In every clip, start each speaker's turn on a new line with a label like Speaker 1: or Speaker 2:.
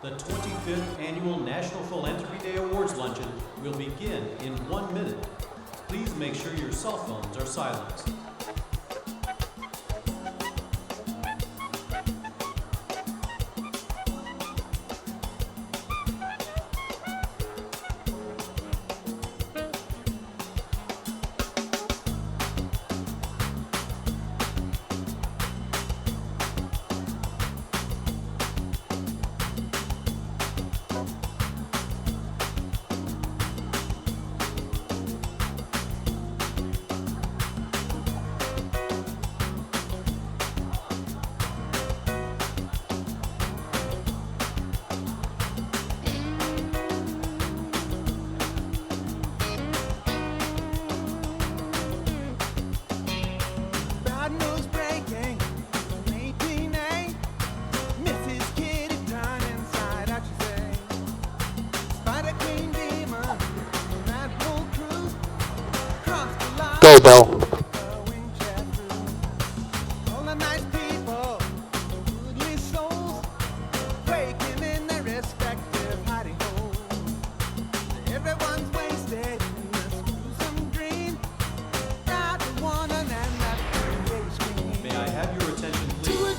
Speaker 1: The 25th Annual National Philanthropy Day Awards Luncheon will begin in 1 minute. Please make sure your cell phones are silenced.
Speaker 2: Go, Bill.
Speaker 1: May I have your attention, please?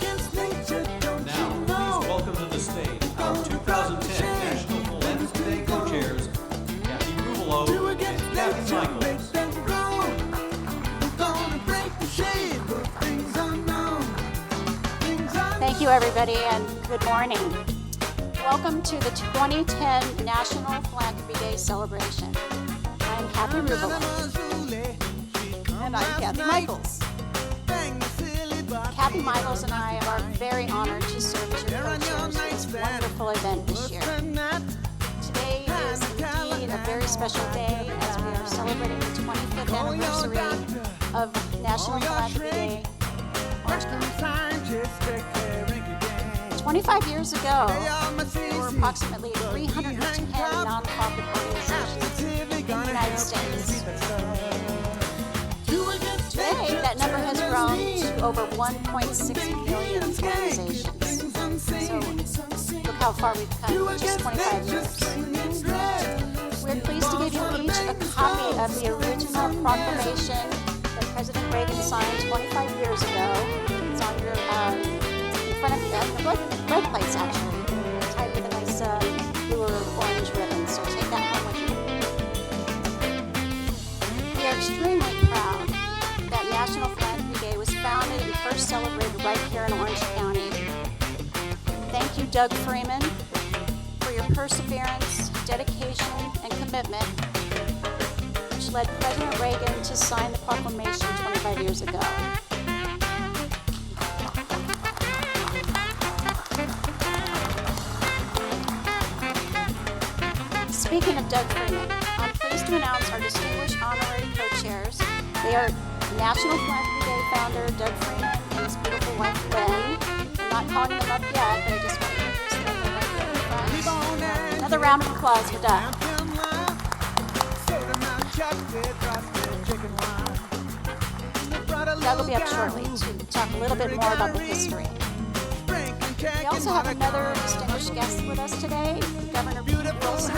Speaker 1: Now, please welcome to the stage our 2010 National Philanthropy Day co-chairs, Kathy Rubelo and Kathy Michaels.
Speaker 3: Thank you, everybody, and good morning. Welcome to the 2010 National Philanthropy Day celebration. I'm Kathy Rubelo.
Speaker 4: And I'm Kathy Michaels.
Speaker 3: Kathy Michaels and I are very honored to serve as your co-chairs for this wonderful event this year. Today is indeed a very special day as we are celebrating the 25th anniversary of National Philanthropy Day. 25 years ago, there were approximately 310 nonprofit organizations in the United States. Today, that number has grown to over 1.6 million organizations. So, look how far we've come in just 25 years. We're pleased to give you each a copy of the original proclamation that President Reagan signed 25 years ago. It's on your in front of you, the bread plates actually, tied with a nice blue or orange ribbon. So take that home with you. We are extremely proud that National Philanthropy Day was founded and first celebrated right here in Orange County. Thank you, Doug Freeman, for your perseverance, dedication, and commitment, which led President Reagan to sign the proclamation 25 years ago. Speaking of Doug Freeman, I'm pleased to announce our distinguished honorary co-chairs. They are National Philanthropy Day founder Doug Freeman and his beautiful wife Gwen. I'm not calling them up yet, but I just want to introduce them right here in front. Another round of applause for Doug. Doug will be up shortly to talk a little bit more about the history. We also have another distinguished guest with us today, Governor Wilson.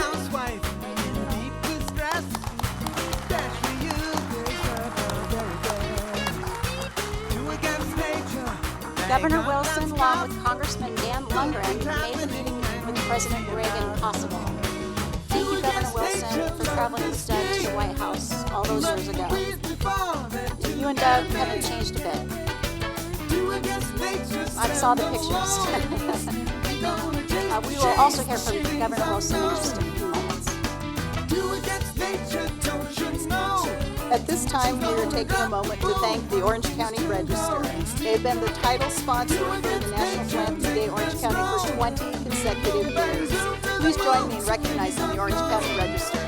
Speaker 3: Governor Wilson, along with Congressman Dan Lundgren, made the meeting with President Reagan possible. Thank you, Governor Wilson, for traveling with Doug to the White House all those years ago. And you and Doug haven't changed a bit. I saw the pictures. We will also hear from Governor Wilson in just a few moments.
Speaker 4: At this time, we are taking a moment to thank the Orange County Register. They've been the title sponsor for the National Philanthropy Day Orange County for 20 consecutive years. Please join me in recognizing the Orange County Register.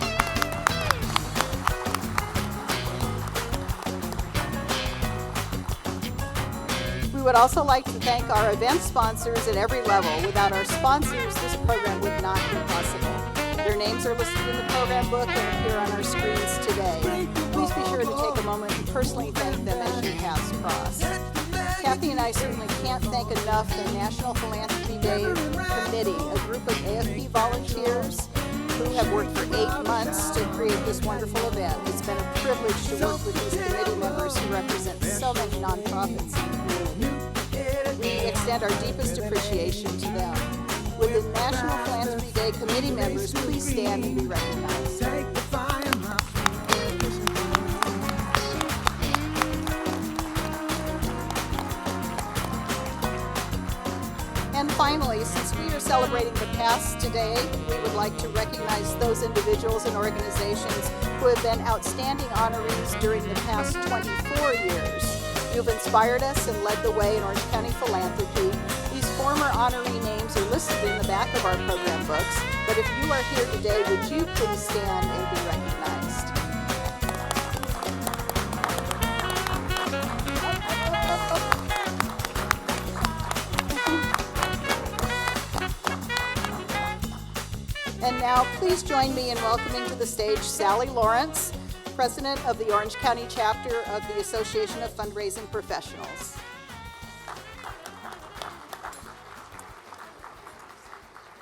Speaker 4: We would also like to thank our event sponsors at every level. Without our sponsors, this program would not be possible. Their names are listed in the program book and appear on our screens today. Please be sure to take a moment to personally thank them as your paths cross. Kathy and I certainly can't thank enough the National Philanthropy Day Committee, a group of volunteers who have worked for 8 months to create this wonderful event. It's been a privilege to work with these committee members who represent so many nonprofits in the community. We extend our deepest appreciation to them. Would the National Philanthropy Day committee members please stand and be recognized? And finally, since we are celebrating the past today, we would like to recognize those individuals and organizations who have been outstanding honorees during the past 24 years. You've inspired us and led the way in Orange County philanthropy. These former honoree names are listed in the back of our program books, but if you are here today, would you please stand and be recognized? And now, please join me in welcoming to the stage Sally Lawrence, President of the Orange County Chapter of the Association of Fundraising Professionals.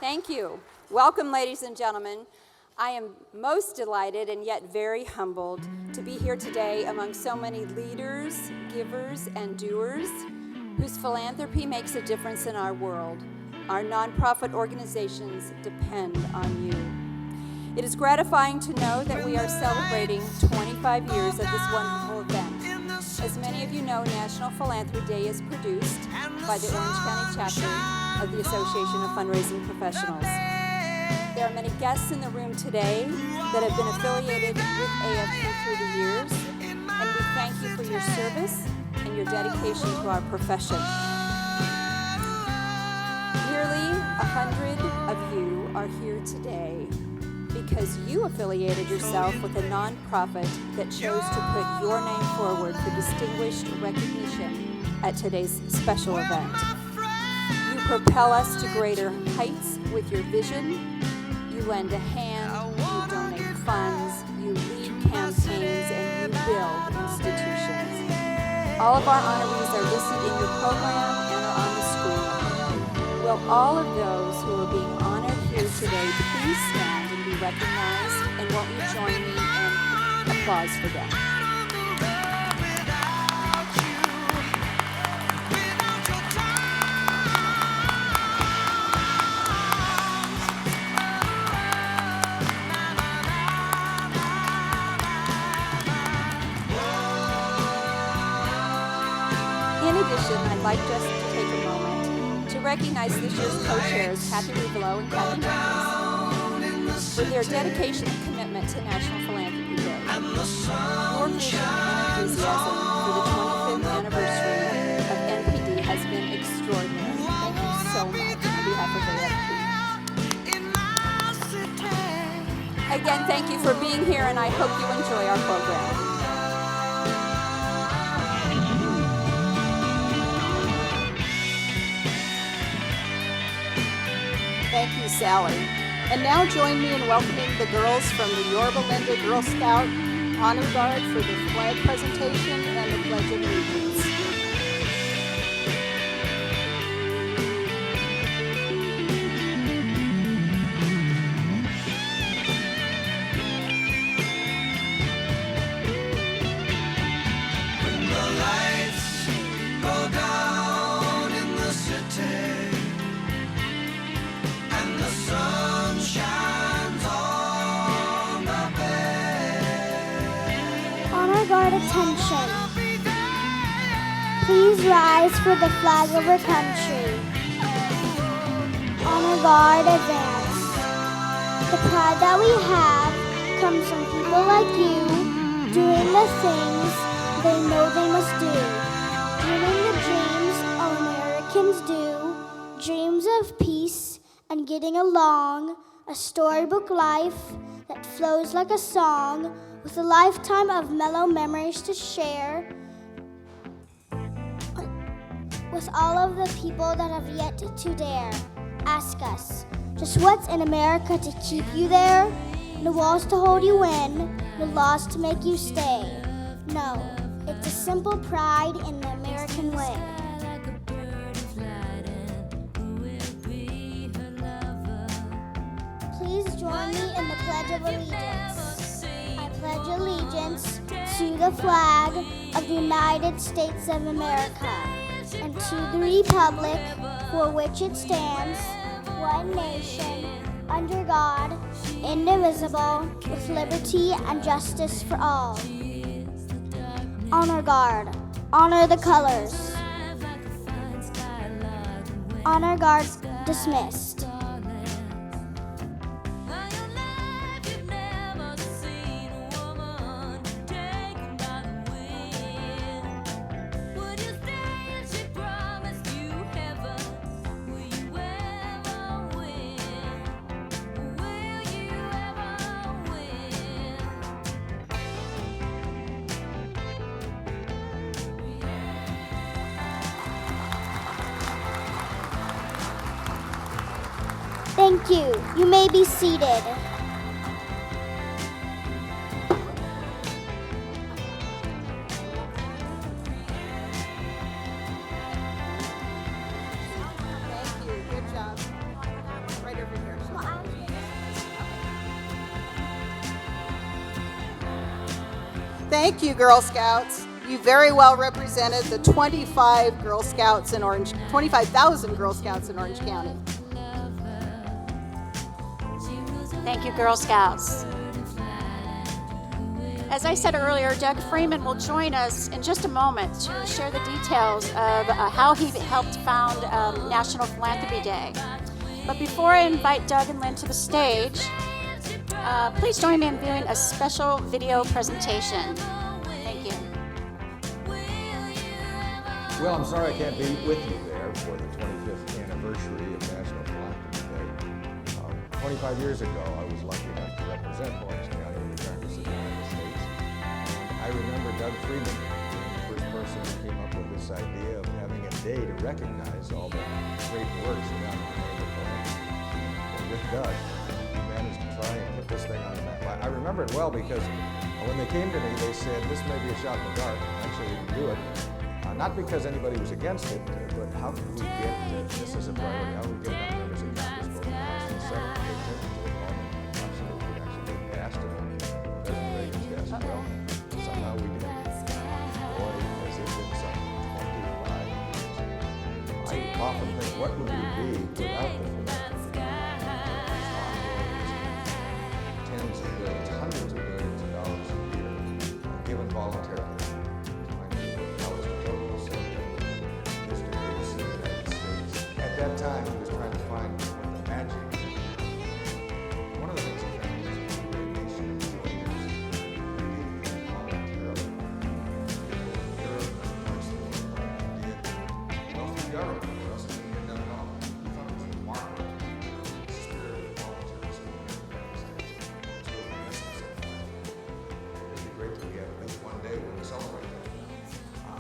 Speaker 2: Thank you. Welcome, ladies and gentlemen. I am most delighted and yet very humbled to be here today among so many leaders, givers, and doers whose philanthropy makes a difference in our world. Our nonprofit organizations depend on you. It is gratifying to know that we are celebrating 25 years of this wonderful event. As many of you know, National Philanthropy Day is produced by the Orange County Chapter of the Association of Fundraising Professionals. There are many guests in the room today that have been affiliated with AFP through the years, and we thank you for your service and your dedication to our profession. Nearly 100 of you are here today because you affiliated yourself with a nonprofit that chose to put your name forward for distinguished recognition at today's special event. You propel us to greater heights with your vision. You lend a hand, you donate funds, you lead campaigns, and you build institutions. All of our honorees are listed in your program and are on the screen. Will all of those who are being honored here today please stand and be recognized, and won't you join me in applause for them? In addition, I'd like just to take a moment to recognize this year's co-chairs, Kathy Rivelo and Kathy Jenkins, for their dedication and commitment to National Philanthropy Day. Your vision and enthusiasm for the 25th anniversary of NPD has been extraordinary. Thank you so much on behalf of AFP. Again, thank you for being here, and I hope you enjoy our program.
Speaker 4: Thank you, Sally. And now join me in welcoming the girls from the Yorba Linda Girl Scout Honor Guard for the flag presentation and the Pledge of Allegiance.
Speaker 5: When the lights go down in the city and the sun shines on the bay.
Speaker 6: Honor Guard attention. Please rise for the flag of our country. Honor Guard advance. The pride that we have comes from people like you doing the things they know they must do. Dreaming the dreams all Americans do. Dreams of peace and getting along. A storybook life that flows like a song with a lifetime of mellow memories to share with all of the people that have yet to dare. Ask us, just what's in America to keep you there? No walls to hold you in, no laws to make you stay. No, it's a simple pride in the American way. of Allegiance. I pledge allegiance to the flag of the United States of America and to the republic for which it stands, one nation, under God, indivisible, with liberty and justice for all. Honor guard. Honor the colors. Honor guard dismissed. Thank you. You may be seated.
Speaker 4: Thank you. Good job. Right over here. Thank you, Girl Scouts. You very well represented the 25,000 Girl Scouts in Orange County.
Speaker 3: Thank you, Girl Scouts. As I said earlier, Doug Freeman will join us in just a moment to share the details of how he helped found National Philanthropy Day. But before I invite Doug and Lynn to the stage, please join me in viewing a special video presentation. Thank you.
Speaker 7: Well, I'm sorry I can't be with you there for the 25th anniversary of National Philanthropy Day. 25 years ago, I was lucky enough to represent Orange County in the Congress of the United States. And I remember Doug Freeman being the first person who came up with this idea of having a day to recognize all the great works done in the name of philanthropy. And with Doug, we managed to try and put this thing on the map. I remember it well because when they came to me, they said, this may be a shot in the dark. Actually, we can do it. Not because anybody was against it, but how could we get this as a priority? How would we get enough members of Congress, both in the House and the Senate, to pay attention to it all? And absolutely, it actually passed it on President Reagan's desk. Well, somehow we did. Boy, has it been something 25 years. I often think, what would we be without the philanthropy? Tens of billions, hundreds of billions of dollars a year given voluntarily. At that time, he was trying to find what the magic is. One of the things he found was a great nation of billionaires who voluntarily. Europe, parts of the world did. Wealthy government, or else it wouldn't get done at all. He thought it was remarkable. The spirit of volunteerism in the United States. It's really the essence of it. It'd be great to be at least one day when we celebrate that.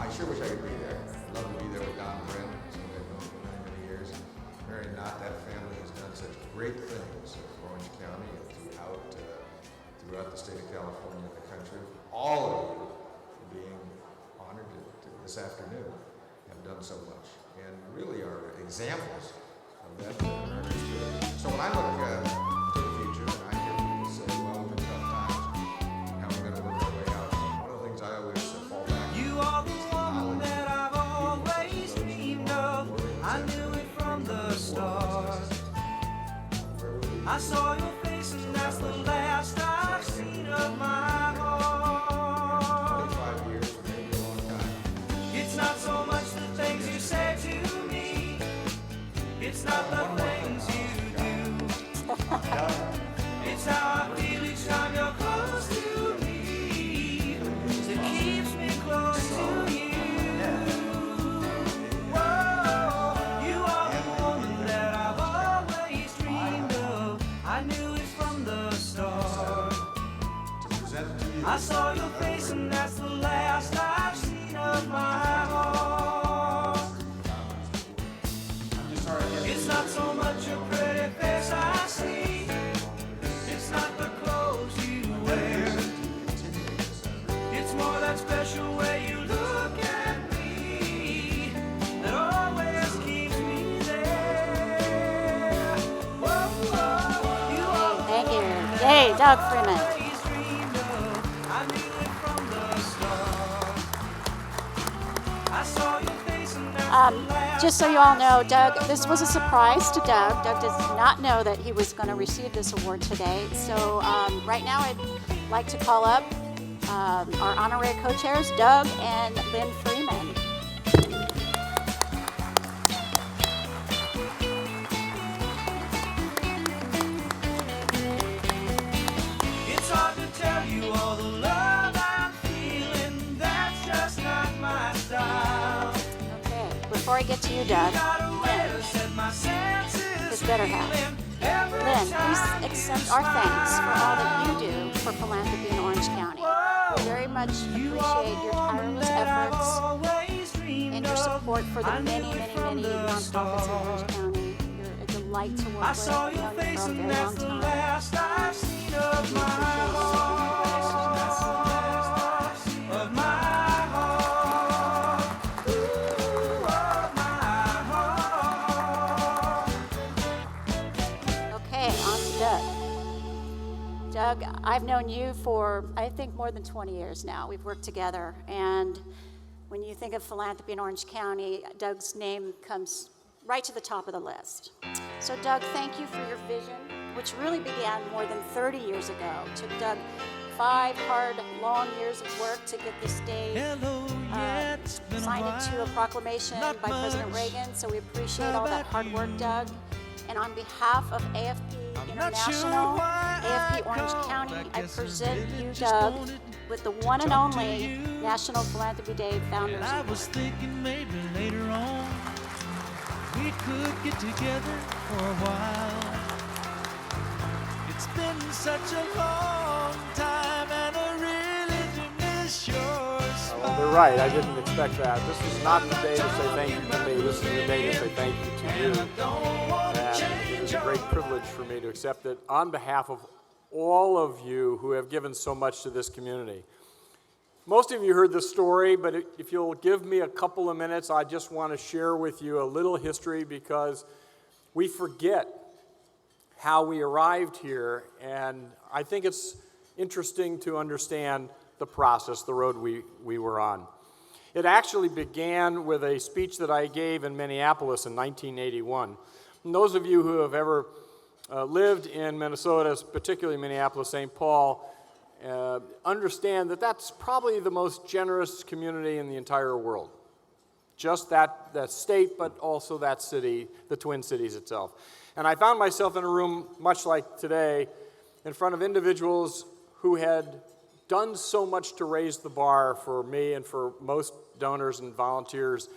Speaker 7: I sure wish I could be there. I'd love to be there with Don Brennan. Mary Knott, that family has done such great things for Orange County and throughout the state of California and the country. All of you being honored this afternoon have done so much and really are examples of that in our history. So when I look to the future and I hear people say, well, we've been tough times, how we're going to work our way out, one of the things I always fall back to.
Speaker 5: You are the one that I've always dreamed of. I knew it from the start. I saw your face and that's the last I've seen of my heart.
Speaker 7: 25 years, maybe a long time.
Speaker 5: It's not so much the things you say to me, it's not the things you do. It's how I feel each time you're close to me. It keeps me close to you. I saw your face and that's the last I've seen of my heart. It's not so much your pretty face I see, it's not the clothes you wear, it's more that special way you look at me that always keeps me there. Whoa, whoa, you are
Speaker 3: Thank you. Yay. Doug Freeman.
Speaker 5: I knew it from the start. I saw your face and that's
Speaker 3: Just so you all know, Doug, this was a surprise to Doug. Doug does not know that he was going to receive this award today. So right now I'd like to call up our honorary co-chairs, Doug and Lynn Freeman.
Speaker 5: It's hard to tell you all the love I'm feeling. That's just not my style.
Speaker 3: Okay, before I get to you, Doug,
Speaker 5: Got a way to set my senses
Speaker 3: his better half.
Speaker 5: every
Speaker 3: Lynn,
Speaker 5: time
Speaker 3: please accept our thanks for all that you do for philanthropy in Orange County. We very much appreciate your tireless efforts
Speaker 5: always dreamed
Speaker 3: and your
Speaker 5: of.
Speaker 3: support for the
Speaker 5: I knew
Speaker 3: many,
Speaker 5: it
Speaker 3: many,
Speaker 5: from
Speaker 3: many
Speaker 5: the
Speaker 3: nonprofits in Orange
Speaker 5: start.
Speaker 3: County. You're a delight to work
Speaker 5: I
Speaker 3: with.
Speaker 5: saw
Speaker 3: I've
Speaker 5: your
Speaker 3: known you
Speaker 5: face
Speaker 3: for a
Speaker 5: and
Speaker 3: very
Speaker 5: that's
Speaker 3: long
Speaker 5: the
Speaker 3: time.
Speaker 5: last I've seen of my heart. Of my heart. Ooh, of my heart.
Speaker 3: Okay, on to Doug. Doug, I've known you for, I think, more than 20 years now. We've worked together, and when you think of philanthropy in Orange County, Doug's name comes right to the top of the list. So Doug, thank you for your vision, which really began more than 30 years ago. It took Doug 5 hard, long years of work to get this day signed into a proclamation by President Reagan, so we appreciate all that hard work, Doug. And on behalf of AFP International, AFP Orange County, I present you, Doug, with the one and only National Philanthropy Day Founders
Speaker 5: I
Speaker 3: Award.
Speaker 5: was thinking maybe later on we could get together for a while. It's been such a long time and I really do miss your smile.
Speaker 8: Well, they're right. I didn't expect that. This is not the day to say thank you to me. This is the day to say thank you to you. And it is a great privilege for me to accept it on behalf of all of you who have given so much to this community. Most of you heard the story, but if you'll give me a couple of minutes, I just want to share with you a little history because we forget how we arrived here, and I think it's interesting to understand the process, the road we were on. It actually began with a speech that I gave in Minneapolis in 1981. And those of you who have ever lived in Minnesota, particularly Minneapolis, St. Paul, understand that that's probably the most generous community in the entire world. Just that state, but also that city, the Twin Cities itself. And I found myself in a room much like today in front of individuals who had done so much to raise the bar for me and for most donors and volunteers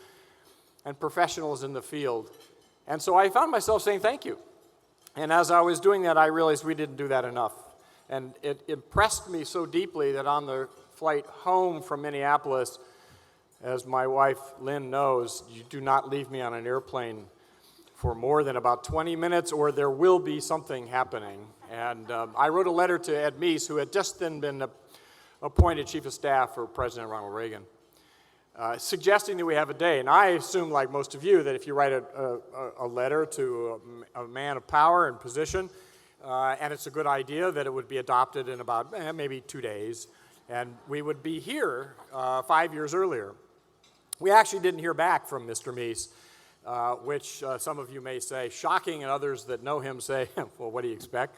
Speaker 8: and professionals in the field. And so I found myself saying thank you. And as I was doing that, I realized we didn't do that enough. And it impressed me so deeply that on the flight home from Minneapolis, as my wife Lynn knows, you do not leave me on an airplane for more than about 20 minutes or there will be something happening. And I wrote a letter to Ed Meese, who had just then been appointed Chief of Staff for President Ronald Reagan, suggesting that we have a day. And I assume, like most of you, that if you write a letter to a man of power and position, and it's a good idea, that it would be adopted in about maybe 2 days, and we would be here 5 years earlier. We actually didn't hear back from Mr. Meese, which some of you may say shocking, and others that know him say, well, what do you expect?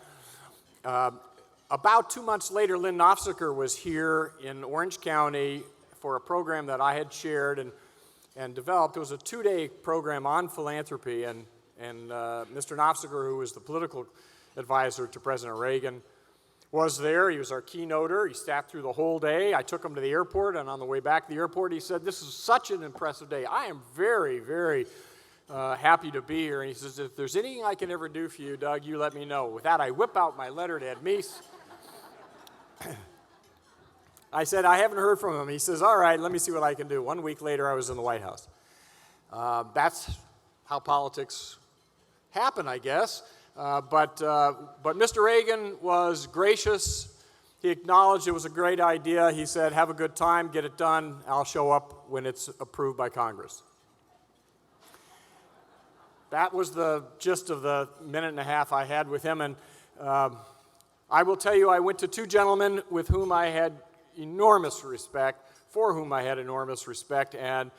Speaker 8: About 2 months later, Lynn Nofsiker was here in Orange County for a program that I had chaired and developed. It was a 2-day program on philanthropy, and Mr. Nofsiker, who was the political advisor to President Reagan, was there. He was our keynoter. He sat through the whole day. I took him to the airport, and on the way back to the airport, he said, "This is such an impressive day. I am very, very happy to be here." And he says, "If there's anything I can ever do for you, Doug, you let me know." With that, I whip out my letter to Ed Meese. I said, "I haven't heard from him." He says, "All right, let me see what I can do." 1 week later, I was in the White House. That's how politics happen, I guess. But Mr. Reagan was gracious. He acknowledged it was a great idea. He said, "Have a good time, get it done. I'll show up when it's approved by Congress." That was the gist of the minute and a half I had with him. And I will tell you, I went to two gentlemen with whom I had enormous respect, for whom I had enormous respect, and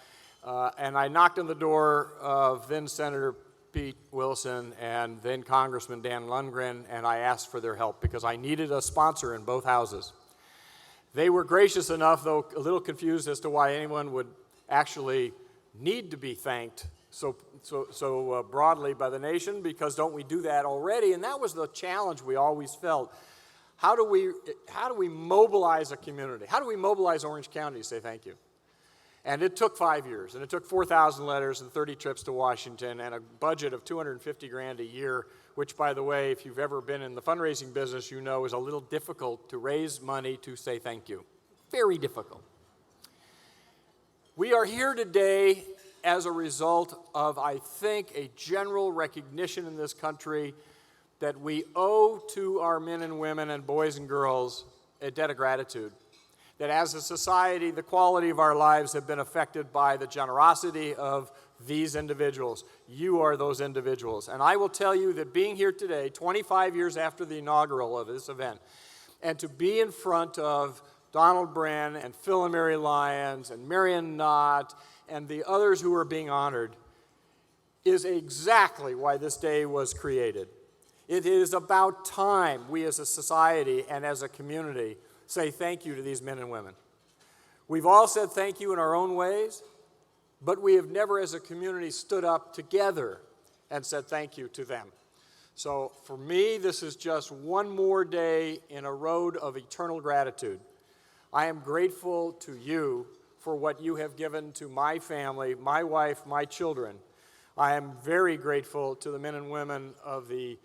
Speaker 8: I knocked on the door of then Senator Pete Wilson and then Congressman Dan Lundgren, and I asked for their help because I needed a sponsor in both houses. They were gracious enough, though a little confused as to why anyone would actually need to be thanked so broadly by the nation, because don't we do that already? And that was the challenge we always felt. How do we mobilize a community? How do we mobilize Orange County to say thank you? And it took 5 years, and it took 4,000 letters and 30 trips to Washington and a budget of $250,000 a year, which, by the way, if you've ever been in the fundraising business, you know is a little difficult to raise money to say thank you. Very difficult. We are here today as a result of, I think, a general recognition in this country that we owe to our men and women and boys and girls a debt of gratitude. That as a society, the quality of our lives have been affected by the generosity of these individuals. You are those individuals. And I will tell you that being here today, 25 years after the inaugural of this event, and to be in front of Donald Bren and Phil and Mary Lyons and Marion Knott and the others who are being honored is exactly why this day was created. It is about time we as a society and as a community say thank you to these men and women. We've all said thank you in our own ways, but we have never as a community stood up together and said thank you to them. So for me, this is just one more day in a road of eternal gratitude. I am grateful to you for what you have given to my family, my wife, my children. I am very grateful to the men and women of the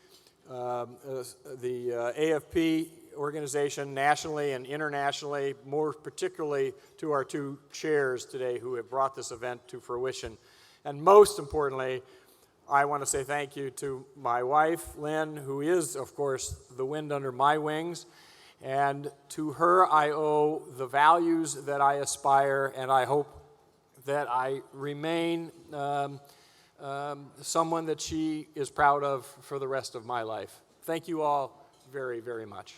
Speaker 8: AFP organization nationally and internationally, more particularly to our two chairs today who have brought this event to fruition. And most importantly, I want to say thank you to my wife, Lynn, who is, of course, the wind under my wings. And to her, I owe the values that I aspire, and I hope that I remain someone that she is proud of for the rest of my life. Thank you all very, very much.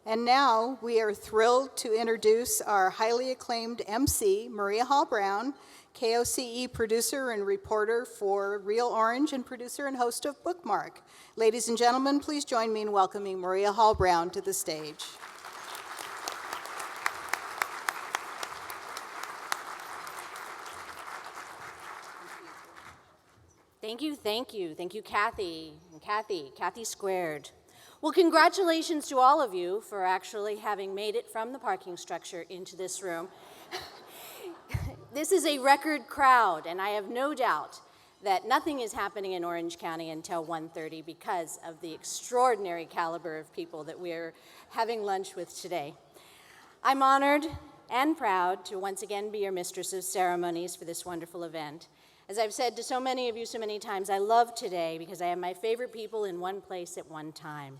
Speaker 4: And now we are thrilled to introduce our highly acclaimed MC, Maria Hall Brown, KOCE producer and reporter for Real Orange and producer and host of Bookmark. Ladies and gentlemen, please join me in welcoming Maria Hall Brown to the stage.
Speaker 3: Thank you, Kathy, and Kathy squared. Well, congratulations to all of you for actually having made it from the parking structure into this room. This is a record crowd, and I have no doubt that nothing is happening in Orange County until 1:30 because of the extraordinary caliber of people that we're having lunch with today. I'm honored and proud to once again be your mistress of ceremonies for this wonderful event. As I've said to so many of you so many times, I love today because I have my favorite people in one place at one time.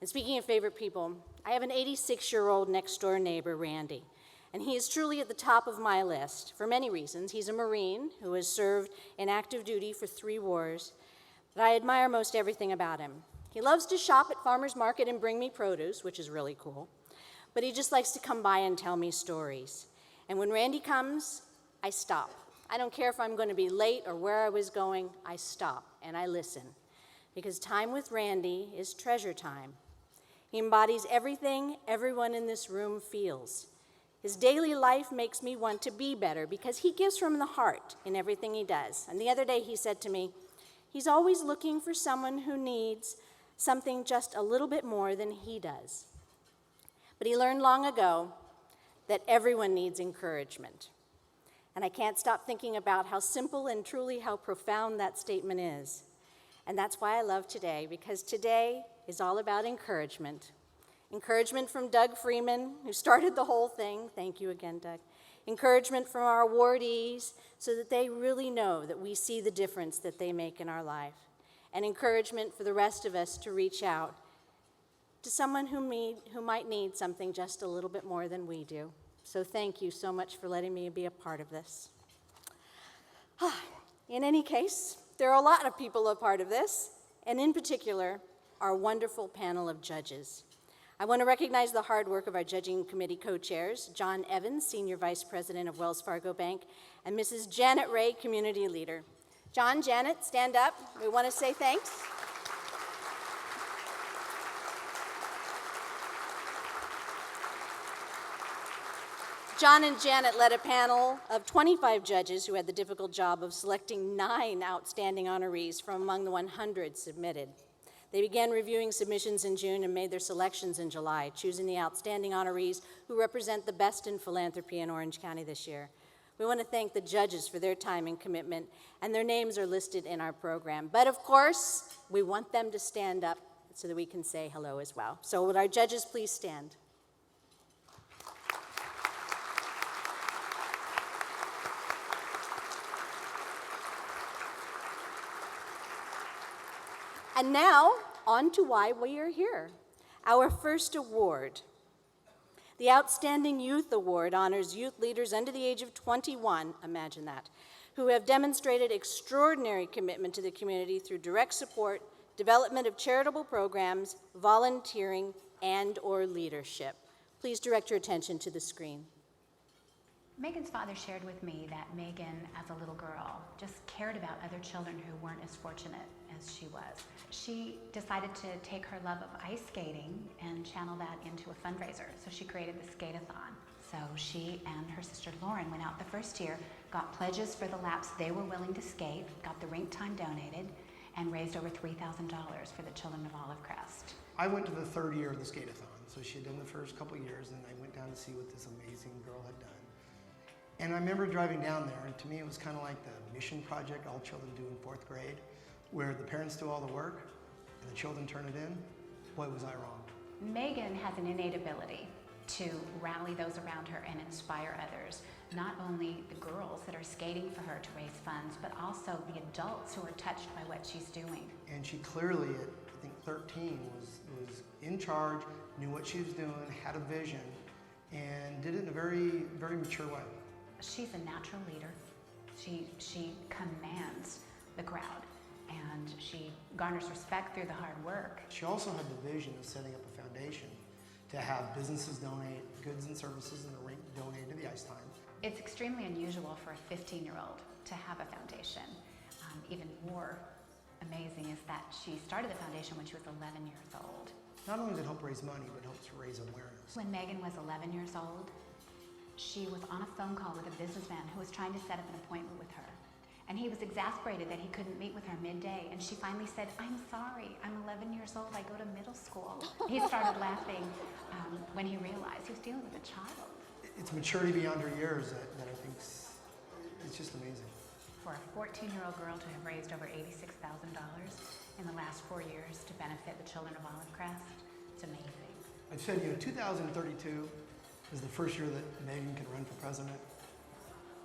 Speaker 3: And speaking of favorite people, I have an 86-year-old next-door neighbor, Randy, and he is truly at the top of my list for many reasons. He's a Marine who has served in active duty for 3 wars, but I admire most everything about him. He loves to shop at farmer's market and bring me produce, which is really cool, but he just likes to come by and tell me stories. And when Randy comes, I stop. I don't care if I'm going to be late or where I was going, I stop and I listen, because time with Randy is treasure time. He embodies everything everyone in this room feels. His daily life makes me want to be better because he gives from the heart in everything he does. And the other day he said to me, he's always looking for someone who needs something just a little bit more than he does. But he learned long ago that everyone needs encouragement. And I can't stop thinking about how simple and truly how profound that statement is. And that's why I love today, because today is all about encouragement. Encouragement from Doug Freeman, who started the whole thing. Thank you again, Doug. Encouragement from our awardees so that they really know that we see the difference that they make in our life. and encouragement for the rest of us to reach out to someone who might need something just a little bit more than we do. So thank you so much for letting me be a part of this. In any case, there are a lot of people a part of this, and in particular, our wonderful panel of judges. I want to recognize the hard work of our judging committee co-chairs, John Evans, Senior Vice President of Wells Fargo Bank, and Mrs. Janet Ray, Community Leader. John, Janet, stand up. We want to say thanks. John and Janet led a panel of 25 judges who had the difficult job of selecting 9 outstanding honorees from among the 100 submitted. They began reviewing submissions in June and made their selections in July, choosing the outstanding honorees who represent the best in philanthropy in Orange County this year. We want to thank the judges for their time and commitment, and their names are listed in our program. But of course, we want them to stand up so that we can say hello as well. So would our judges please stand? And now, on to why we are here. Our first award. The Outstanding Youth Award honors youth leaders under the age of 21, imagine that, who have demonstrated extraordinary commitment to the community through direct support, development of charitable programs, volunteering, and/or leadership. Please direct your attention to the screen.
Speaker 9: Megan's father shared with me that Megan, as a little girl, just cared about other children who weren't as fortunate as she was. She decided to take her love of ice skating and channel that into a fundraiser, so she created the Skate-a-thon. So she and her sister Lauren went out the first year, got pledges for the laps they were willing to skate, got the rink time donated, and raised over $3,000 for the children of Olive Crest.
Speaker 10: I went to the third year of the Skate-a-thon, so she had done the first couple years, and I went down to see what this amazing girl had done. And I remember driving down there, and to me it was kind of like the mission project all children do in 4th grade, where the parents do all the work and the children turn it in. Boy, was I wrong.
Speaker 9: Megan has an innate ability to rally those around her and inspire others. Not only the girls that are skating for her to raise funds, but also the adults who are touched by what she's doing.
Speaker 10: And she clearly, at I think 13, was in charge, knew what she was doing, had a vision, and did it in a very, very mature way.
Speaker 9: She's a natural leader. She commands the crowd, and she garners respect through the hard work.
Speaker 10: She also had the vision of setting up a foundation to have businesses donate goods and services, and the rink donate to the ice time.
Speaker 9: It's extremely unusual for a 15-year-old to have a foundation. Even more amazing is that she started the foundation when she was 11 years old.
Speaker 10: Not only did it help raise money, but it helps raise awareness.
Speaker 9: When Megan was 11 years old, she was on a phone call with a businessman who was trying to set up an appointment with her. And he was exasperated that he couldn't meet with her midday. And she finally said, "I'm sorry, I'm 11 years old, I go to middle school." He started laughing when he realized he was dealing with a child.
Speaker 10: It's maturity beyond her years that I think it's just amazing.
Speaker 9: For a 14-year-old girl to have raised over $86,000 in the last 4 years to benefit the children of Olive Crest, it's amazing.
Speaker 10: I said, 2032 is the first year that Megan can run for president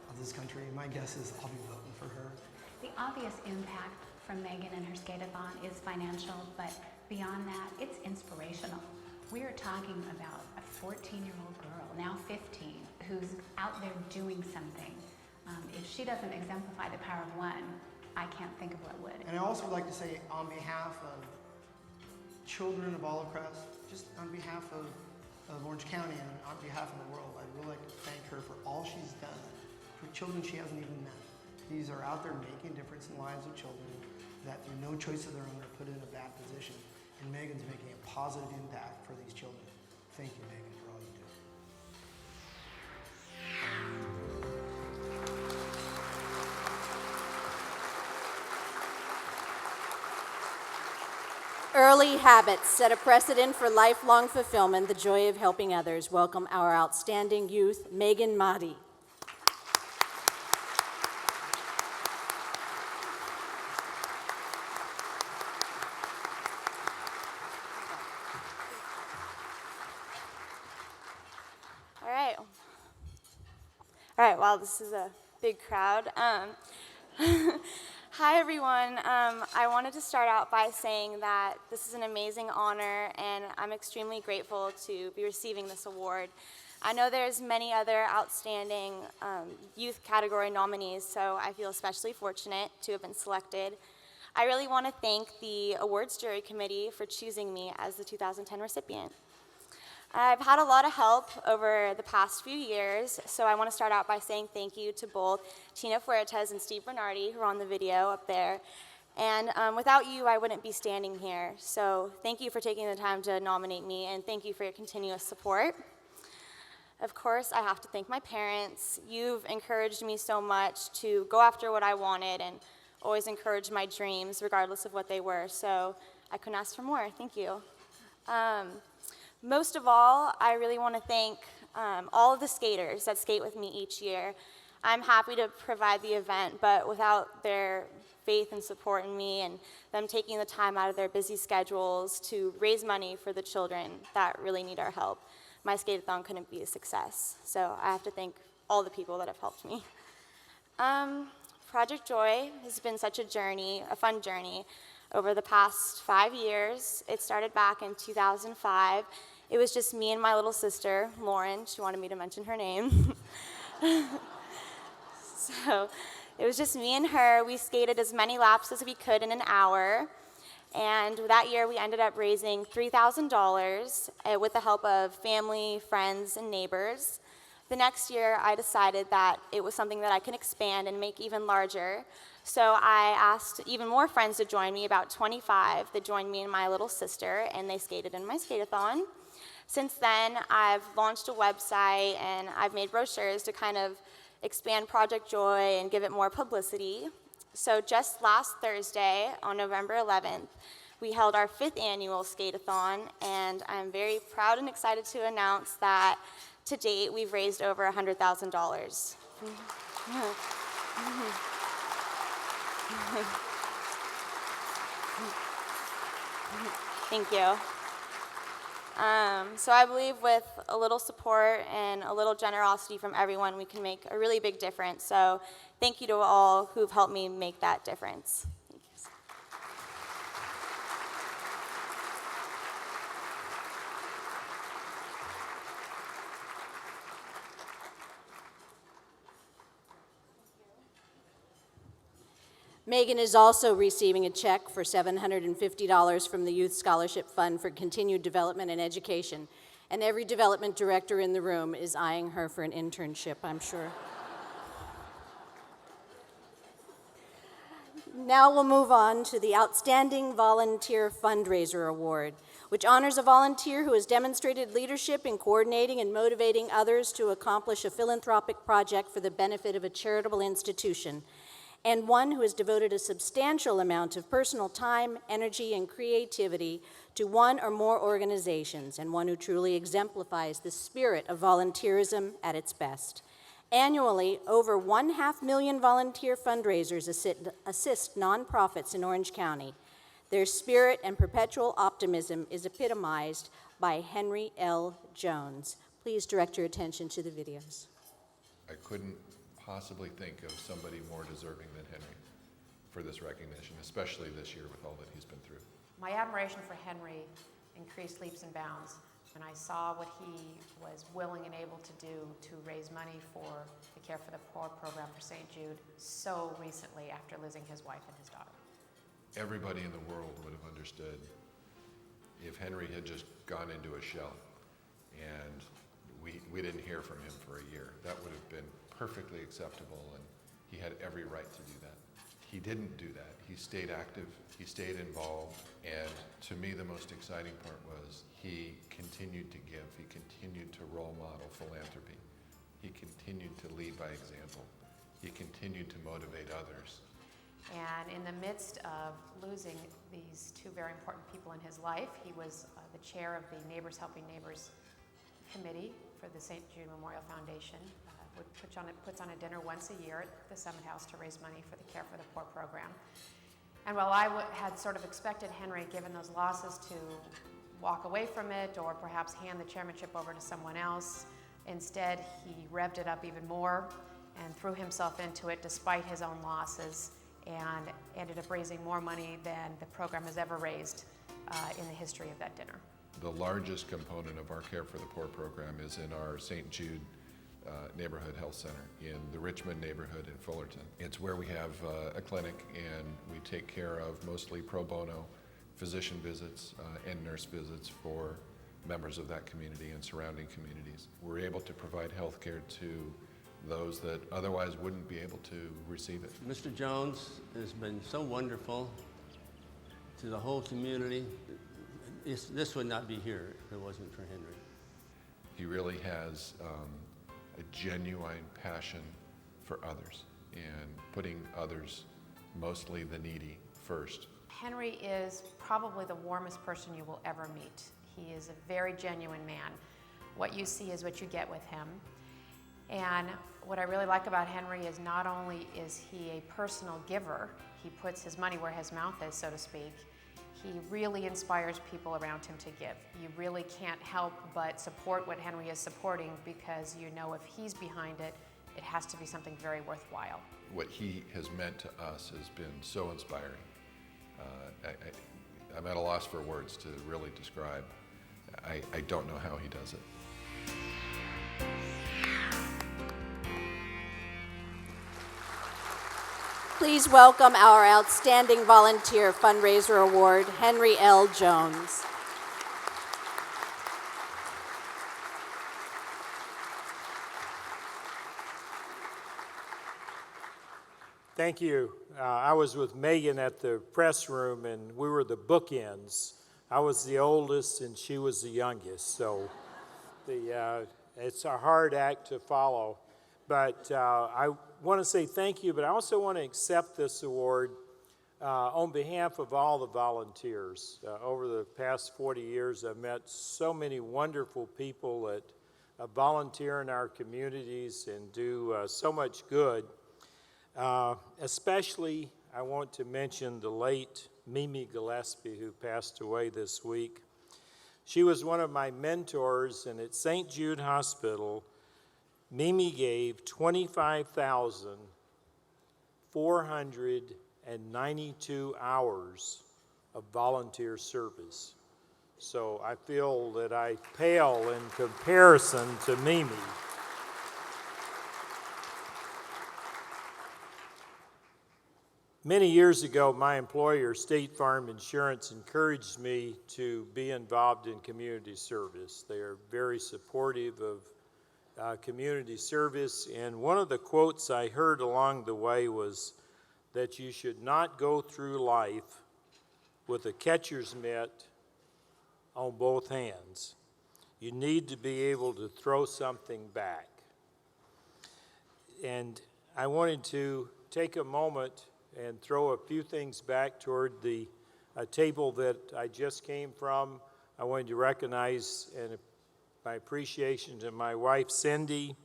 Speaker 10: of this country. My guess is I'll be voting for her.
Speaker 9: The obvious impact from Megan and her skate-a-thon is financial, but beyond that, it's inspirational. We are talking about a 14-year-old girl, now 15, who's out there doing something. If she doesn't exemplify the power of one, I can't think of what would.
Speaker 10: And I also would like to say, on behalf of children of Olive Crest, just on behalf of Orange County and on behalf of the world, I'd really like to thank her for all she's done for children she hasn't even met. These are out there making a difference in the lives of children that through no choice of their own are put in a bad position. And Megan's making a positive impact for these children. Thank you, Megan, for all you do.
Speaker 3: Early habits set a precedent for lifelong fulfillment, the joy of helping others. Welcome our outstanding youth, Megan Mahdi.
Speaker 11: All right, wow, this is a big crowd. Hi, everyone. I wanted to start out by saying that this is an amazing honor, and I'm extremely grateful to be receiving this award. I know there's many other outstanding youth category nominees, so I feel especially fortunate to have been selected. I really want to thank the awards jury committee for choosing me as the 2010 recipient. I've had a lot of help over the past few years, so I want to start out by saying thank you to both Tina Fuertes and Steve Bernardi, who are on the video up there. And without you, I wouldn't be standing here. So thank you for taking the time to nominate me, and thank you for your continuous support. Of course, I have to thank my parents. You've encouraged me so much to go after what I wanted and always encouraged my dreams, regardless of what they were. So I couldn't ask for more. Thank you. Most of all, I really want to thank all of the skaters that skate with me each year. I'm happy to provide the event, but without their faith and support in me and them taking the time out of their busy schedules to raise money for the children that really need our help, my skate-a-thon couldn't be a success. So I have to thank all the people that have helped me. Project Joy has been such a journey, a fun journey, over the past 5 years. It started back in 2005. It was just me and my little sister, Lauren. She wanted me to mention her name. So it was just me and her. We skated as many laps as we could in an hour. And that year, we ended up raising $3,000 with the help of family, friends, and neighbors. The next year, I decided that it was something that I could expand and make even larger. So I asked even more friends to join me, about 25 that joined me and my little sister, and they skated in my skate-a-thon. Since then, I've launched a website, and I've made brochures to kind of expand Project Joy and give it more publicity. So just last Thursday, on November 11th, we held our 5th annual skate-a-thon, and I'm very proud and excited to announce that to date, we've raised over $100,000. Thank you. So I believe with a little support and a little generosity from everyone, we can make a really big difference. So thank you to all who've helped me make that difference. Thank you.
Speaker 4: Megan is also receiving a check for $750 from the Youth Scholarship Fund for Continued Development and Education. And every development director in the room is eyeing her for an internship, I'm sure. Now we'll move on to the Outstanding Volunteer Fundraiser Award, which honors a volunteer who has demonstrated leadership in coordinating and motivating others to accomplish a philanthropic project for the benefit of a charitable institution, and one who has devoted a substantial amount of personal time, energy, and creativity to one or more organizations, and one who truly exemplifies the spirit of volunteerism at its best. Annually, over 500,000 volunteer fundraisers assist nonprofits in Orange County. Their spirit and perpetual optimism is epitomized by Henry L. Jones. Please direct your attention to the videos.
Speaker 12: I couldn't possibly think of somebody more deserving than Henry for this recognition, especially this year with all that he's been through.
Speaker 13: My admiration for Henry increased leaps and bounds when I saw what he was willing and able to do to raise money for the Care for the Poor program for St. Jude so recently after losing his wife and his daughter.
Speaker 12: Everybody in the world would have understood if Henry had just gone into a shell and we didn't hear from him for a year. That would have been perfectly acceptable, and he had every right to do that. He didn't do that. He stayed active, he stayed involved, and to me the most exciting part was he continued to give, he continued to role model philanthropy, he continued to lead by example, he continued to motivate others.
Speaker 13: And in the midst of losing these two very important people in his life, he was the chair of the Neighbors Helping Neighbors Committee for the St. Jude Memorial Foundation. Puts on a dinner once a year at the Summit House to raise money for the Care for the Poor program. And while I had sort of expected Henry, given those losses, to walk away from it or perhaps hand the chairmanship over to someone else, instead he revved it up even more and threw himself into it despite his own losses. and ended up raising more money than the program has ever raised in the history of that dinner.
Speaker 12: The largest component of our Care for the Poor program is in our St. Jude Neighborhood Health Center in the Richmond neighborhood in Fullerton. It's where we have a clinic, and we take care of mostly pro bono physician visits and nurse visits for members of that community and surrounding communities. We're able to provide health care to those that otherwise wouldn't be able to receive it.
Speaker 14: Mr. Jones has been so wonderful to the whole community. This would not be here if it wasn't for Henry.
Speaker 12: He really has a genuine passion for others and putting others, mostly the needy, first.
Speaker 13: Henry is probably the warmest person you will ever meet. He is a very genuine man. What you see is what you get with him. And what I really like about Henry is not only is he a personal giver, he puts his money where his mouth is, so to speak, he really inspires people around him to give. You really can't help but support what Henry is supporting, because you know if he's behind it, it has to be something very worthwhile.
Speaker 12: What he has meant to us has been so inspiring. I'm at a loss for words to really describe. I don't know how he does it.
Speaker 4: Please welcome our Outstanding Volunteer Fundraiser Award, Henry L. Jones.
Speaker 15: Thank you. I was with Megan at the press room, and we were the bookends. I was the oldest, and she was the youngest, so it's a hard act to follow. But I want to say thank you, but I also want to accept this award on behalf of all the volunteers. Over the past 40 years, I've met so many wonderful people that volunteer in our communities and do so much good. Especially, I want to mention the late Mimi Gillespie, who passed away this week. She was one of my mentors, and at St. Jude Hospital, Mimi gave 25,492 hours of volunteer service. So I feel that I pale in comparison to Mimi. Many years ago, my employer, State Farm Insurance, encouraged me to be involved in community service. They are very supportive of community service, and one of the quotes I heard along the way was that you should not go through life with a catcher's mitt on both hands. You need to be able to throw something back. And I wanted to take a moment and throw a few things back toward the table that I just came from. I wanted to recognize my appreciation to my wife, Cindy,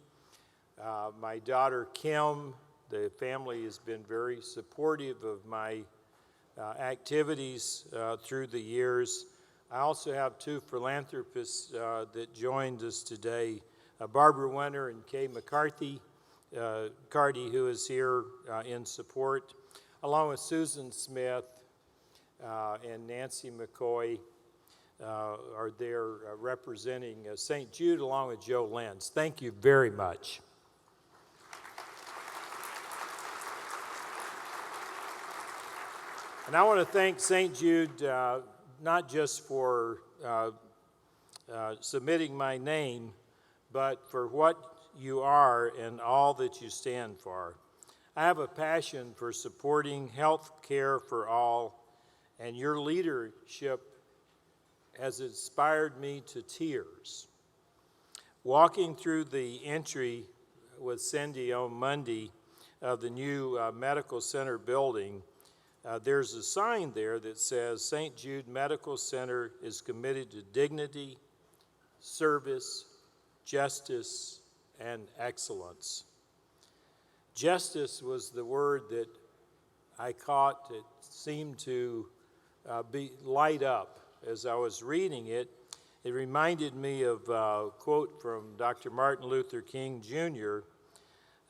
Speaker 15: my daughter, Kim. The family has been very supportive of my activities through the years. I also have two philanthropists that joined us today, Barbara Winter and Kay McCarty, who is here in support, along with Susan Smith and Nancy McCoy are there representing St. Jude, along with Joe Lenz. Thank you very much. And I want to thank St. Jude not just for submitting my name, but for what you are and all that you stand for. I have a passion for supporting health care for all, and your leadership has inspired me to tears. Walking through the entry with Cindy on Monday of the new medical center building, there's a sign there that says St. Jude Medical Center is committed to dignity, service, justice, and excellence. Justice was the word that I caught. It seemed to light up as I was reading it. It reminded me of a quote from Dr. Martin Luther King Jr.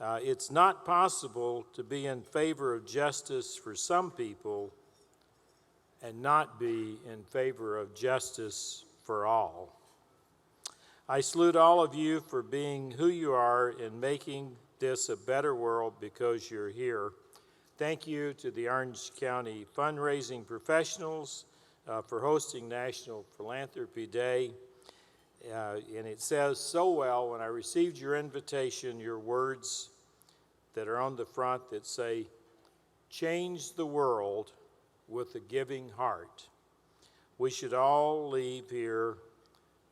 Speaker 15: It's not possible to be in favor of justice for some people and not be in favor of justice for all. I salute all of you for being who you are and making this a better world because you're here. Thank you to the Orange County fundraising professionals for hosting National Philanthropy Day. And it says so well when I received your invitation, your words that are on the front that say, "Change the world with a giving heart." We should all leave here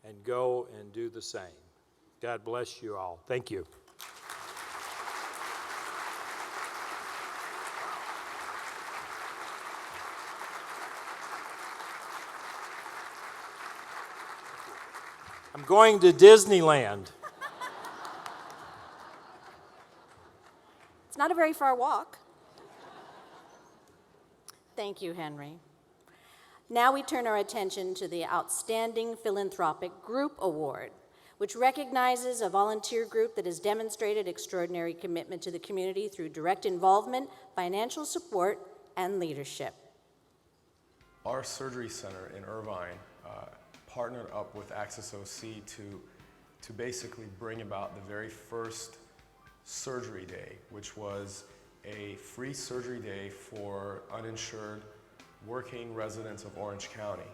Speaker 15: and go and do the same. God bless you all. Thank you. I'm going to Disneyland.
Speaker 3: It's not a very far walk. Thank you, Henry. Now we turn our attention to the Outstanding Philanthropic Group Award, which recognizes a volunteer group that has demonstrated extraordinary commitment to the community through direct involvement, financial support, and leadership.
Speaker 16: Our surgery center in Irvine partnered up with Access OC to basically bring about the very first surgery day, which was a free surgery day for uninsured working residents of Orange County.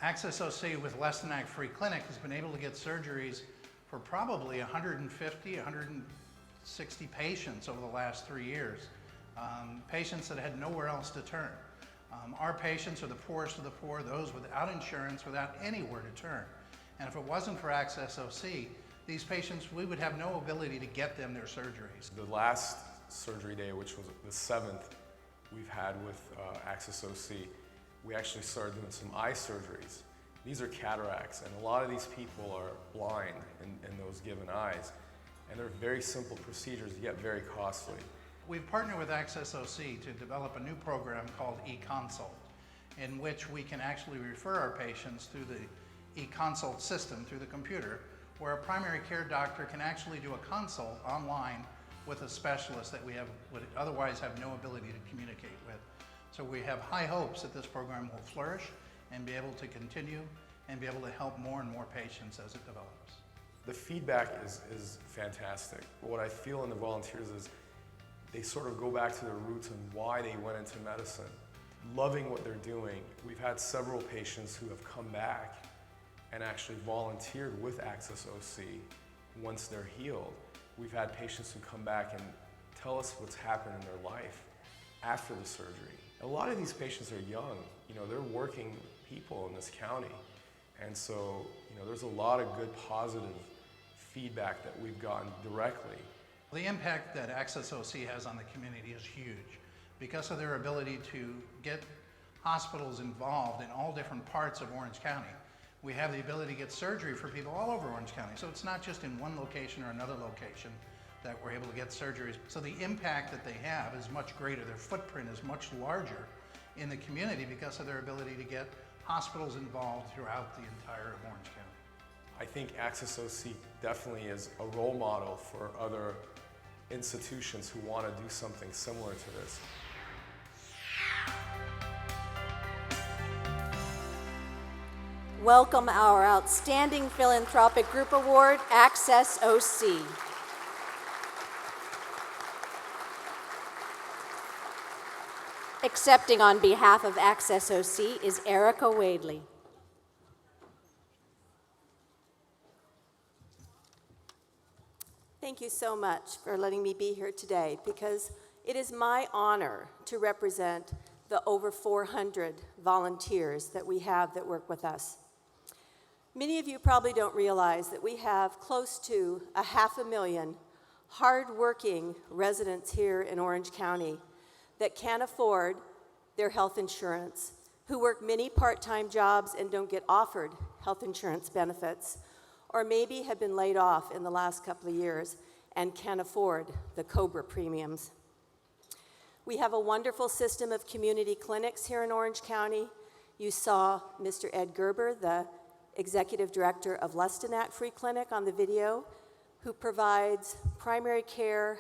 Speaker 17: Access OC with Less Than Act Free Clinic has been able to get surgeries for probably 150, 160 patients over the last 3 years. Patients that had nowhere else to turn. Our patients are the poorest of the poor, those without insurance, without anywhere to turn. And if it wasn't for Access OC, these patients, we would have no ability to get them their surgeries.
Speaker 16: The last surgery day, which was the 7th we've had with Access OC, we actually started doing some eye surgeries. These are cataracts, and a lot of these people are blind in those given eyes. And they're very simple procedures, yet very costly.
Speaker 17: We've partnered with Access OC to develop a new program called eConsult, in which we can actually refer our patients through the eConsult system, through the computer, where a primary care doctor can actually do a consult online with a specialist that we would otherwise have no ability to communicate with. So we have high hopes that this program will flourish and be able to continue and be able to help more and more patients as it develops.
Speaker 16: The feedback is fantastic. What I feel in the volunteers is they sort of go back to their roots and why they went into medicine. Loving what they're doing. We've had several patients who have come back and actually volunteered with Access OC once they're healed. We've had patients who come back and tell us what's happened in their life after the surgery. A lot of these patients are young. You know, they're working people in this county. And so, you know, there's a lot of good positive feedback that we've gotten directly.
Speaker 17: The impact that Access OC has on the community is huge because of their ability to get hospitals involved in all different parts of Orange County. We have the ability to get surgery for people all over Orange County. So it's not just in one location or another location that we're able to get surgeries. So the impact that they have is much greater. Their footprint is much larger in the community because of their ability to get hospitals involved throughout the entire Orange County.
Speaker 16: I think Access OC definitely is a role model for other institutions who want to do something similar to this.
Speaker 3: Welcome our Outstanding Philanthropic Group Award, Access OC. Accepting on behalf of Access OC is Erica Wadley.
Speaker 18: Thank you so much for letting me be here today because it is my honor to represent the over 400 volunteers that we have that work with us. Many of you probably don't realize that we have close to 500,000 hard-working residents here in Orange County that can't afford their health insurance, who work many part-time jobs and don't get offered health insurance benefits, or maybe have been laid off in the last couple of years and can't afford the COBRA premiums. We have a wonderful system of community clinics here in Orange County. You saw Mr. Ed Gerber, the Executive Director of Less Than Act Free Clinic on the video, who provides primary care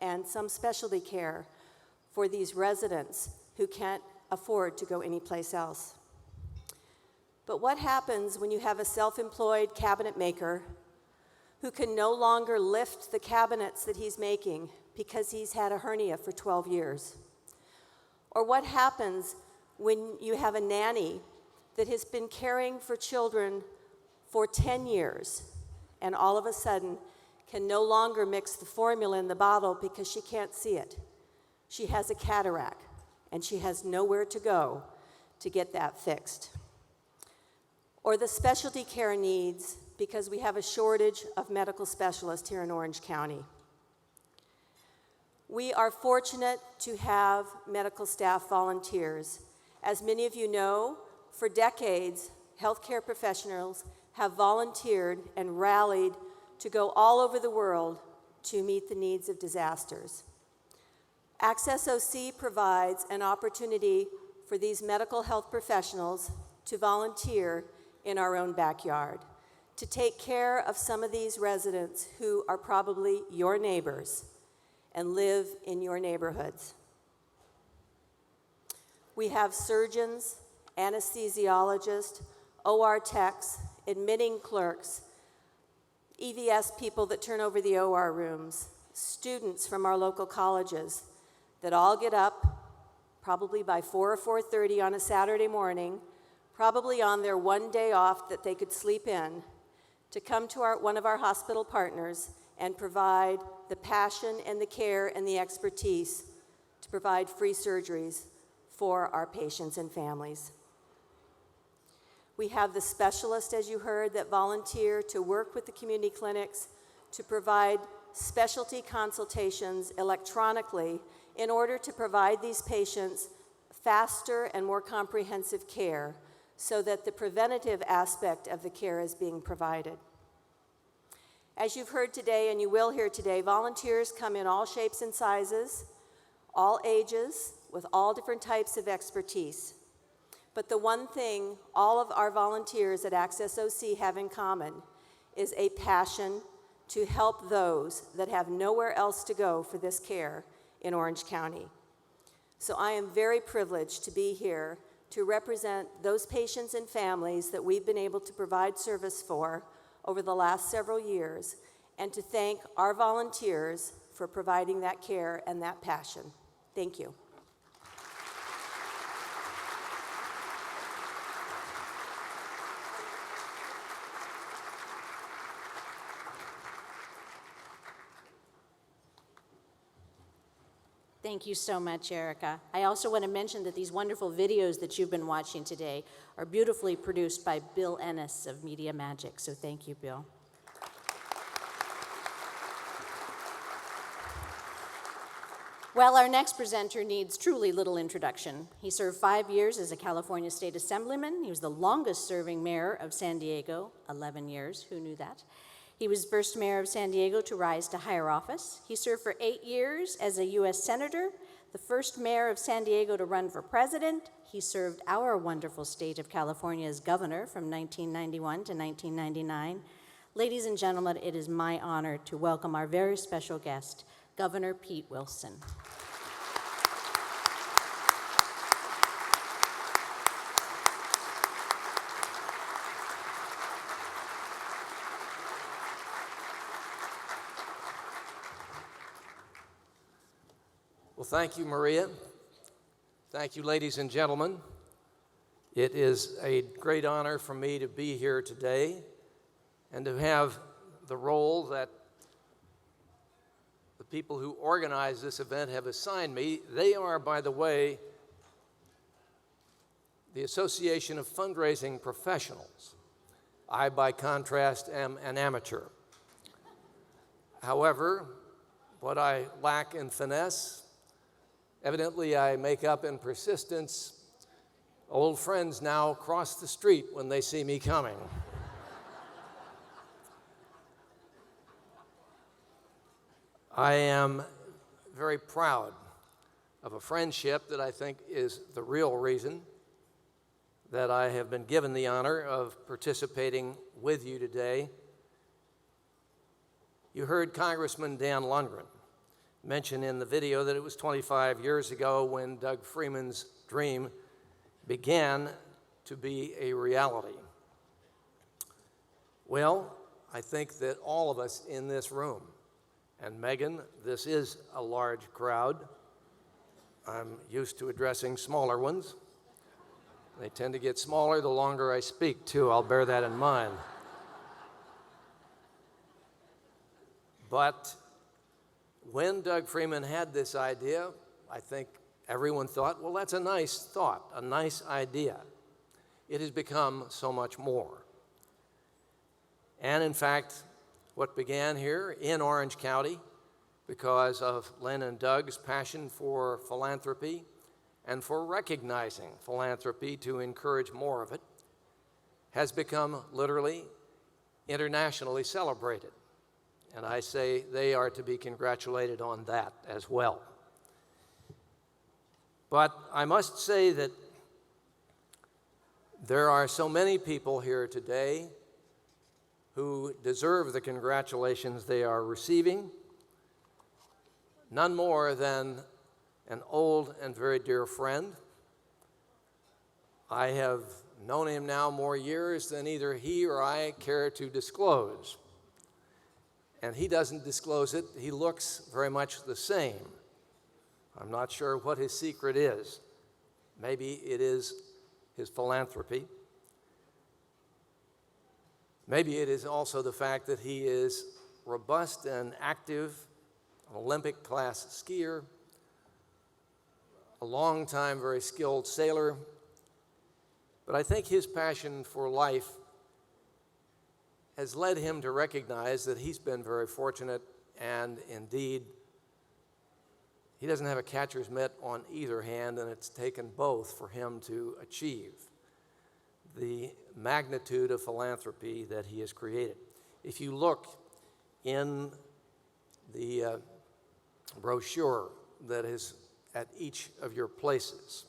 Speaker 18: and some specialty care for these residents who can't afford to go anyplace else. But what happens when you have a self-employed cabinet maker who can no longer lift the cabinets that he's making because he's had a hernia for 12 years? Or what happens when you have a nanny that has been caring for children for 10 years and all of a sudden can no longer mix the formula in the bottle because she can't see it? She has a cataract and she has nowhere to go to get that fixed. Or the specialty care needs because we have a shortage of medical specialists here in Orange County. We are fortunate to have medical staff volunteers. As many of you know, for decades, healthcare professionals have volunteered and rallied to go all over the world to meet the needs of disasters. Access OC provides an opportunity for these medical health professionals to volunteer in our own backyard, to take care of some of these residents who are probably your neighbors and live in your neighborhoods. We have surgeons, anesthesiologists, OR techs, admitting clerks, EVS people that turn over the OR rooms, students from our local colleges that all get up probably by 4 or 4:30 on a Saturday morning, probably on their one day off that they could sleep in, to come to one of our hospital partners and provide the passion and the care and the expertise to provide free surgeries for our patients and families. We have the specialists, as you heard, that volunteer to work with the community clinics to provide specialty consultations electronically in order to provide these patients faster and more comprehensive care so that the preventative aspect of the care is being provided. As you've heard today, and you will hear today, volunteers come in all shapes and sizes, all ages, with all different types of expertise. But the one thing all of our volunteers at Access OC have in common is a passion to help those that have nowhere else to go for this care in Orange County. So I am very privileged to be here to represent those patients and families that we've been able to provide service for over the last several years, and to thank our volunteers for providing that care and that passion. Thank you.
Speaker 3: Thank you so much, Erica. I also want to mention that these wonderful videos that you've been watching today are beautifully produced by Bill Ennis of Media Magic, so thank you, Bill. Well, our next presenter needs truly little introduction. He served 5 years as a California State Assemblyman. He was the longest-serving mayor of San Diego, 11 years. Who knew that? He was the first mayor of San Diego to rise to higher office. He served for 8 years as a U.S. Senator, the first mayor of San Diego to run for president. He served our wonderful state of California as governor from 1991 to 1999. Ladies and gentlemen, it is my honor to welcome our very special guest, Governor Pete Wilson.
Speaker 19: Well, thank you, Maria. Thank you, ladies and gentlemen. It is a great honor for me to be here today and to have the role that the people who organize this event have assigned me. They are, by the way, the Association of Fundraising Professionals. I, by contrast, am an amateur. However, what I lack in finesse, evidently I make up in persistence. Old friends now cross the street when they see me coming. I am very proud of a friendship that I think is the real reason that I have been given the honor of participating with you today. You heard Congressman Dan Lundgren mention in the video that it was 25 years ago when Doug Freeman's dream began to be a reality. Well, I think that all of us in this room, and Megan, this is a large crowd. I'm used to addressing smaller ones. They tend to get smaller the longer I speak, too. I'll bear that in mind. But when Doug Freeman had this idea, I think everyone thought, well, that's a nice thought, a nice idea. It has become so much more. And in fact, what began here in Orange County, because of Lynn and Doug's passion for philanthropy and for recognizing philanthropy to encourage more of it, has become literally internationally celebrated. And I say they are to be congratulated on that as well. But I must say that there are so many people here today who deserve the congratulations they are receiving, none more than an old and very dear friend. I have known him now more years than either he or I care to disclose. And he doesn't disclose it. He looks very much the same. I'm not sure what his secret is. Maybe it is his philanthropy. Maybe it is also the fact that he is robust and active, an Olympic-class skier, a long-time very skilled sailor. But I think his passion for life has led him to recognize that he's been very fortunate, and indeed, he doesn't have a catcher's mitt on either hand, and it's taken both for him to achieve the magnitude of philanthropy that he has created. If you look in the brochure that is at each of your places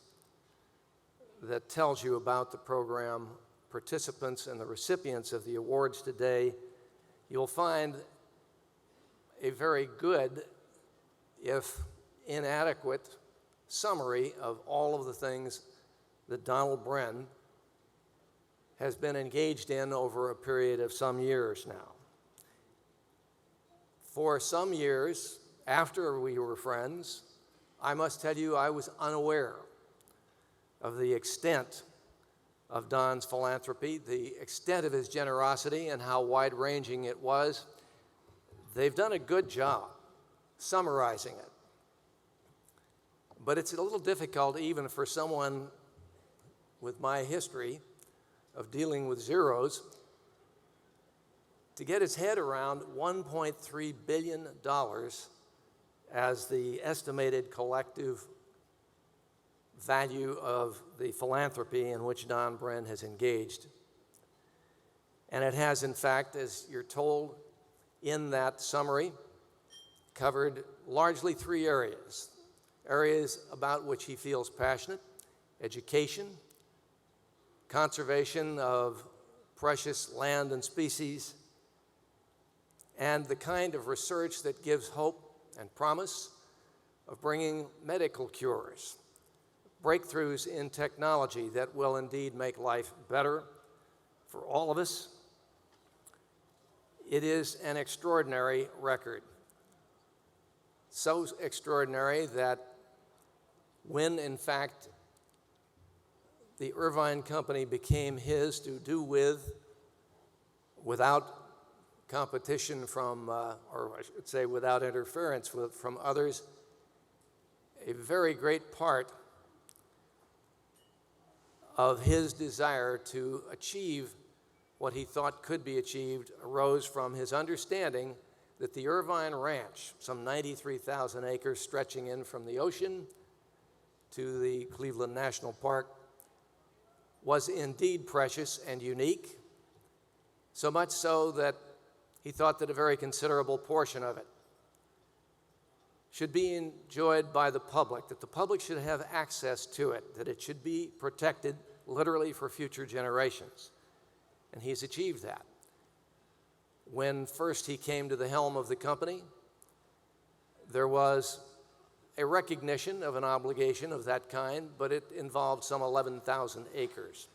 Speaker 19: that tells you about the program, participants and the recipients of the awards today, you'll find a very good, if inadequate, summary of all of the things that Donald Bren has been engaged in over a period of some years now. For some years, after we were friends, I must tell you I was unaware of the extent of Don's philanthropy, the extent of his generosity and how wide-ranging it was. They've done a good job summarizing it. But it's a little difficult even for someone with my history of dealing with zeros to get his head around $1.3 billion as the estimated collective value of the philanthropy in which Don Bren has engaged. And it has, in fact, as you're told in that summary, covered largely three areas. Areas about which he feels passionate: education, conservation of precious land and species, and the kind of research that gives hope and promise of bringing medical cures, breakthroughs in technology that will indeed make life better for all of us. It is an extraordinary record. So extraordinary that when, in fact, the Irvine Company became his to do with, without competition from, or I should say without interference from others, a very great part of his desire to achieve what he thought could be achieved arose from his understanding that the Irvine Ranch, some 93,000 acres stretching in from the ocean to the Cleveland National Park, was indeed precious and unique, so much so that he thought that a very considerable portion of it should be enjoyed by the public, that the public should have access to it, that it should be protected literally for future generations. And he's achieved that. When first he came to the helm of the company, there was a recognition of an obligation of that kind, but it involved some 11,000 acres.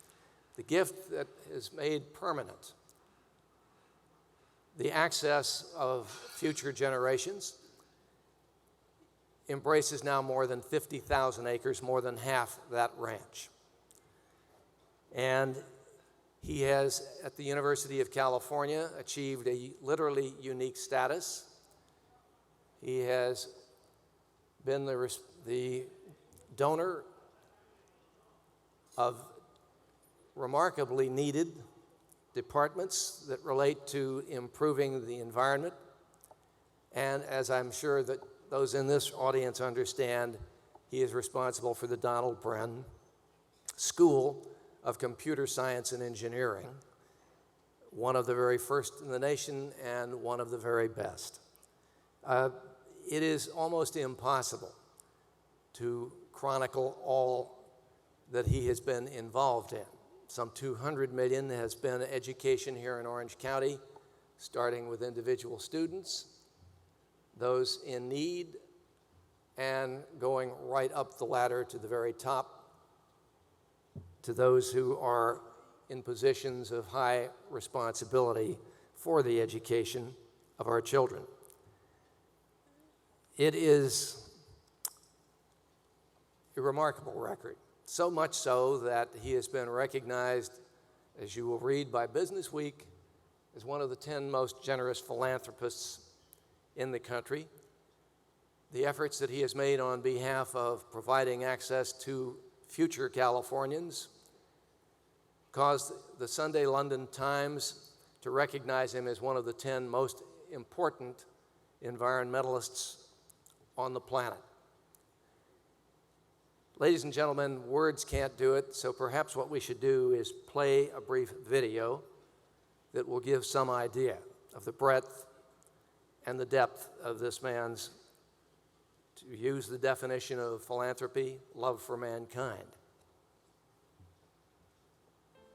Speaker 19: The gift that is made permanent, the access of future generations, embraces now more than 50,000 acres, more than half that ranch. And he has, at the University of California, achieved a literally unique status. He has been the donor of remarkably needed departments that relate to improving the environment. And as I'm sure that those in this audience understand, he is responsible for the Donald Bren School of Computer Science and Engineering, one of the very first in the nation and one of the very best. It is almost impossible to chronicle all that he has been involved in. Some $200 million has been education here in Orange County, starting with individual students, those in need, and going right up the ladder to the very top, to those who are in positions of high responsibility for the education of our children. It is a remarkable record, so much so that he has been recognized, as you will read by Business Week, as one of the 10 most generous philanthropists in the country. The efforts that he has made on behalf of providing access to future Californians caused the Sunday London Times to recognize him as one of the 10 most important environmentalists on the planet. Ladies and gentlemen, words can't do it, so perhaps what we should do is play a brief video that will give some idea of the breadth and the depth of this man's, to use the definition of philanthropy, love for mankind.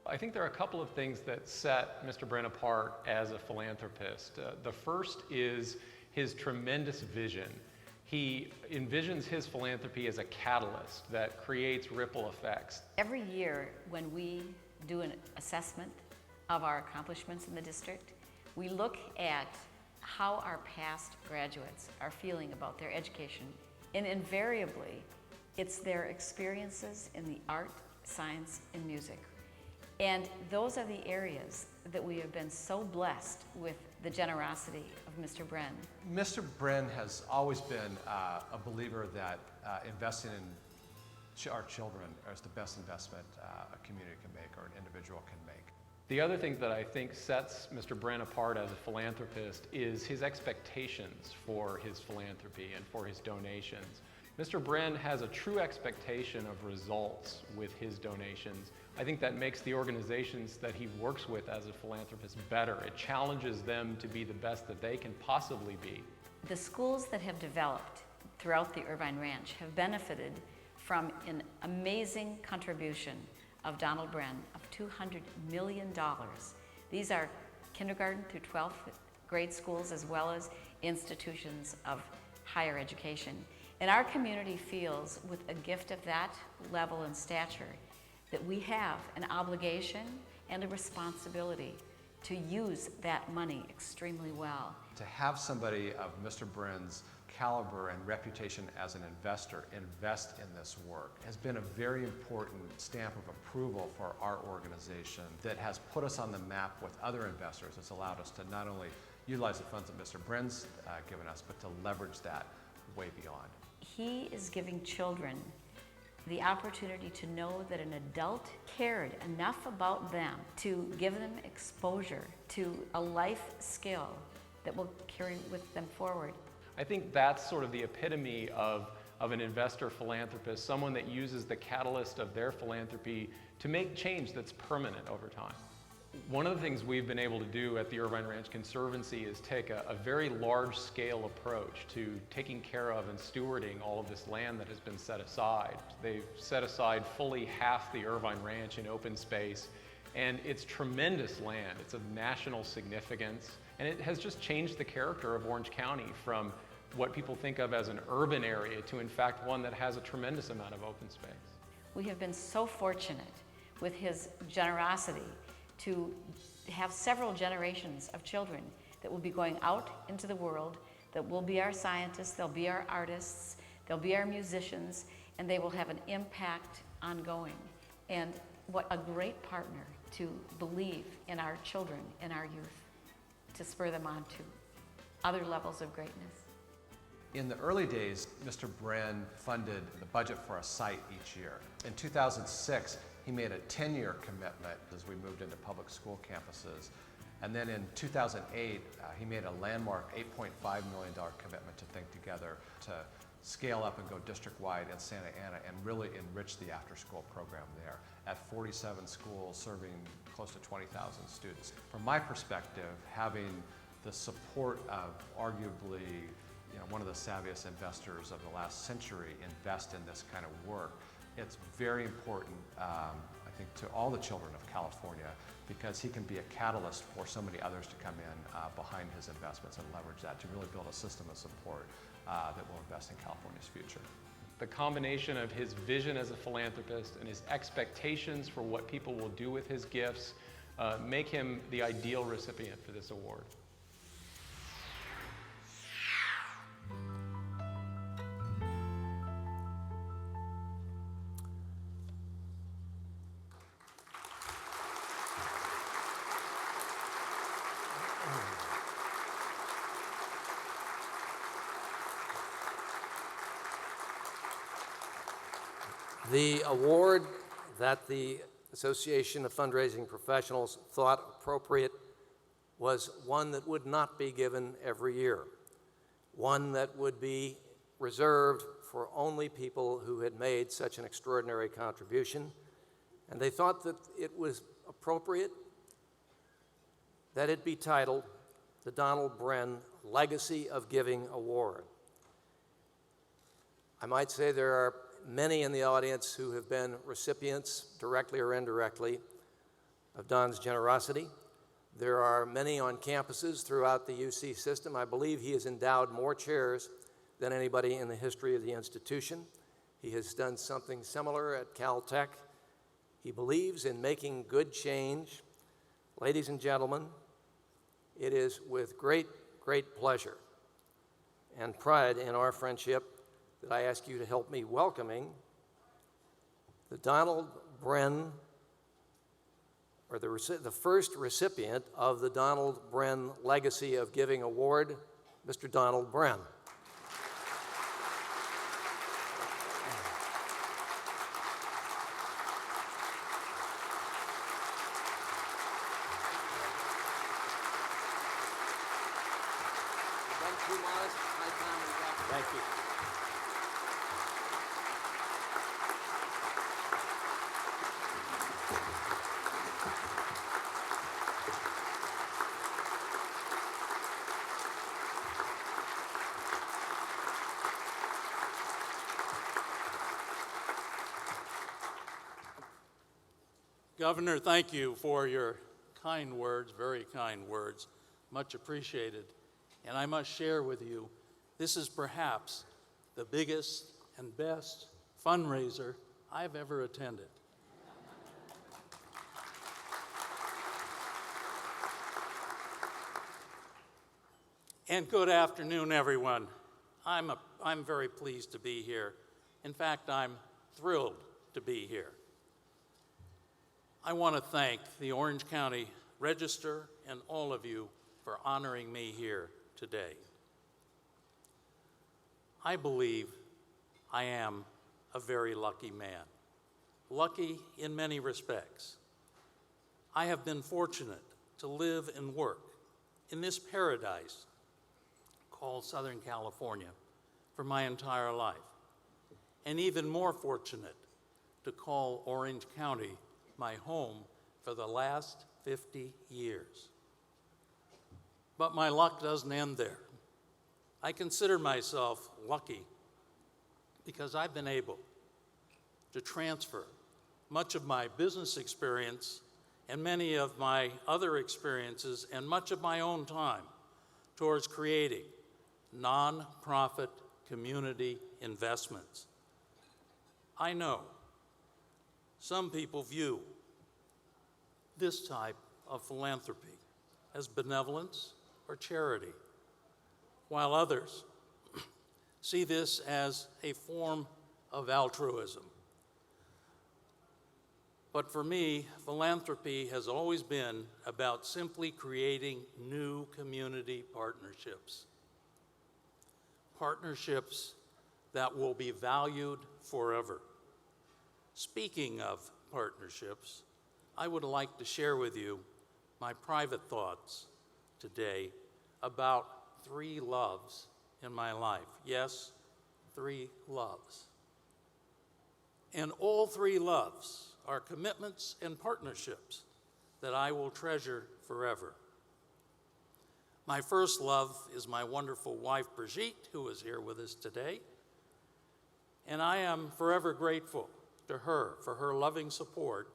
Speaker 20: I think there are a couple of things that set Mr. Bren apart as a philanthropist. The first is his tremendous vision. He envisions his philanthropy as a catalyst that creates ripple effects.
Speaker 21: Every year when we do an assessment of our accomplishments in the district, we look at how our past graduates are feeling about their education. And invariably, it's their experiences in the art, science, and music. And those are the areas that we have been so blessed with the generosity of Mr. Bren.
Speaker 22: Mr. Bren has always been a believer that investing in our children is the best investment a community can make or an individual can make.
Speaker 20: The other thing that I think sets Mr. Bren apart as a philanthropist is his expectations for his philanthropy and for his donations. Mr. Bren has a true expectation of results with his donations. I think that makes the organizations that he works with as a philanthropist better. It challenges them to be the best that they can possibly be.
Speaker 21: The schools that have developed throughout the Irvine Ranch have benefited from an amazing contribution of Donald Bren of $200 million. These are kindergarten through 12th grade schools as well as institutions of higher education. And our community feels with a gift of that level and stature that we have an obligation and a responsibility to use that money extremely well.
Speaker 22: To have somebody of Mr. Bren's caliber and reputation as an investor invest in this work has been a very important stamp of approval for our organization that has put us on the map with other investors. It's allowed us to not only utilize the funds that Mr. Bren's given us, but to leverage that way beyond.
Speaker 21: He is giving children the opportunity to know that an adult cared enough about them to give them exposure to a life skill that will carry with them forward.
Speaker 20: I think that's sort of the epitome of an investor philanthropist, someone that uses the catalyst of their philanthropy to make change that's permanent over time. One of the things we've been able to do at the Irvine Ranch Conservancy is take a very large-scale approach to taking care of and stewarding all of this land that has been set aside. They've set aside fully half the Irvine Ranch in open space, And it's tremendous land. It's of national significance. And it has just changed the character of Orange County from what people think of as an urban area to, in fact, one that has a tremendous amount of open space.
Speaker 21: We have been so fortunate with his generosity to have several generations of children that will be going out into the world, that will be our scientists, they'll be our artists, they'll be our musicians, and they will have an impact ongoing. And what a great partner to believe in our children and our youth, to spur them on to other levels of greatness.
Speaker 22: In the early days, Mr. Bren funded the budget for a site each year. In 2006, he made a 10-year commitment as we moved into public school campuses. And then in 2008, he made a landmark $8.5 million commitment to Think Together to scale up and go district-wide in Santa Ana and really enrich the after-school program there at 47 schools serving close to 20,000 students. From my perspective, having the support of arguably one of the savviest investors of the last century invest in this kind of work, it's very important, I think, to all the children of California, because he can be a catalyst for so many others to come in behind his investments and leverage that to really build a system of support that will invest in California's future.
Speaker 20: The combination of his vision as a philanthropist and his expectations for what people will do with his gifts make him the ideal recipient for this award.
Speaker 19: The award that the Association of Fundraising Professionals thought appropriate was one that would not be given every year, one that would be reserved for only people who had made such an extraordinary contribution. And they thought that it was appropriate that it be titled the Donald Bren Legacy of Giving Award. I might say there are many in the audience who have been recipients, directly or indirectly, of Don's generosity. There are many on campuses throughout the UC system. I believe he has endowed more chairs than anybody in the history of the institution. He has done something similar at Caltech. He believes in making good change. Ladies and gentlemen, it is with great, great pleasure and pride in our friendship that I ask you to help me welcoming the Donald Bren, or the first recipient of the Donald Bren Legacy of Giving Award, Mr. Donald Bren. Thank you.
Speaker 1: Governor, thank you for your kind words, very kind words, much appreciated. And I must share with you, this is perhaps the biggest and best fundraiser I've ever attended. And good afternoon, everyone. I'm very pleased to be here. In fact, I'm thrilled to be here. I want to thank the Orange County Register and all of you for honoring me here today. I believe I am a very lucky man, lucky in many respects. I have been fortunate to live and work in this paradise called Southern California for my entire life, and even more fortunate to call Orange County my home for the last 50 years. But my luck doesn't end there. I consider myself lucky because I've been able to transfer much of my business experience and many of my other experiences and much of my own time towards creating nonprofit community investments. I know some people view this type of philanthropy as benevolence or charity, while others see this as a form of altruism. But for me, philanthropy has always been about simply creating new community partnerships. Partnerships that will be valued forever. Speaking of partnerships, I would like to share with you my private thoughts today about 3 loves in my life. Yes, 3 loves. And all 3 loves are commitments and partnerships that I will treasure forever. My first love is my wonderful wife, Brigitte, who is here with us today. And I am forever grateful to her for her loving support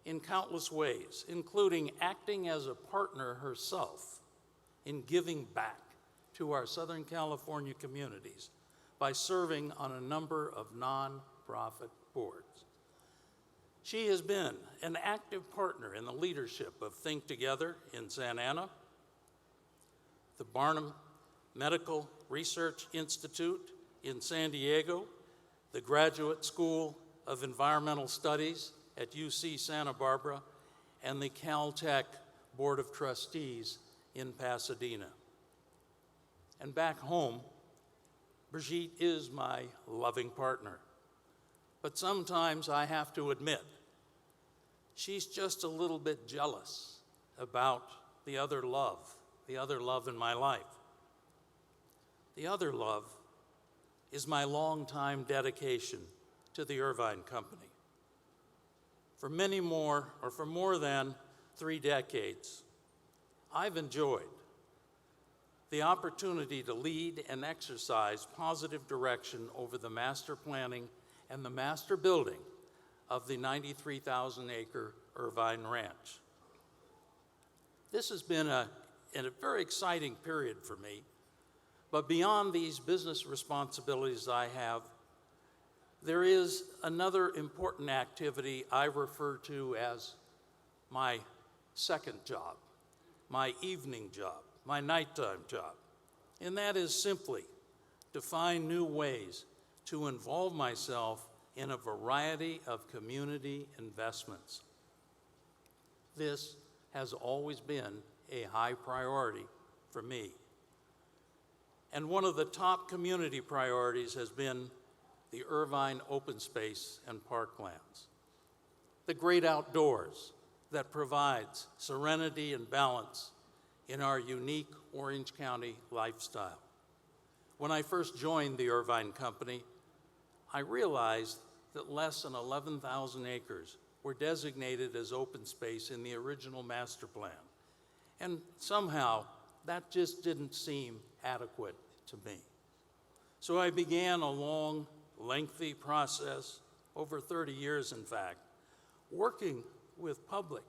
Speaker 1: in countless ways, including acting as a partner herself in giving back to our Southern California communities by serving on a number of nonprofit boards. She has been an active partner in the leadership of Think Together in Santa Ana, the Barnum Medical Research Institute in San Diego, the Graduate School of Environmental Studies at UC Santa Barbara, and the Caltech Board of Trustees in Pasadena. And back home, Brigitte is my loving partner. But sometimes I have to admit, she's just a little bit jealous about the other love in my life. The other love is my longtime dedication to the Irvine Company. For more than 3 decades, I've enjoyed the opportunity to lead and exercise positive direction over the master planning and the master building of the 93,000-acre Irvine Ranch. This has been a very exciting period for me, but beyond these business responsibilities I have, there is another important activity I refer to as my second job, my evening job, my nighttime job, and that is simply to find new ways to involve myself in a variety of community investments. This has always been a high priority for me. And one of the top community priorities has been the Irvine Open Space and Parklands, the great outdoors that provides serenity and balance in our unique Orange County lifestyle. When I first joined the Irvine Company, I realized that less than 11,000 acres were designated as open space in the original master plan. And somehow, that just didn't seem adequate to me. So I began a long, lengthy process, over 30 years in fact, working with public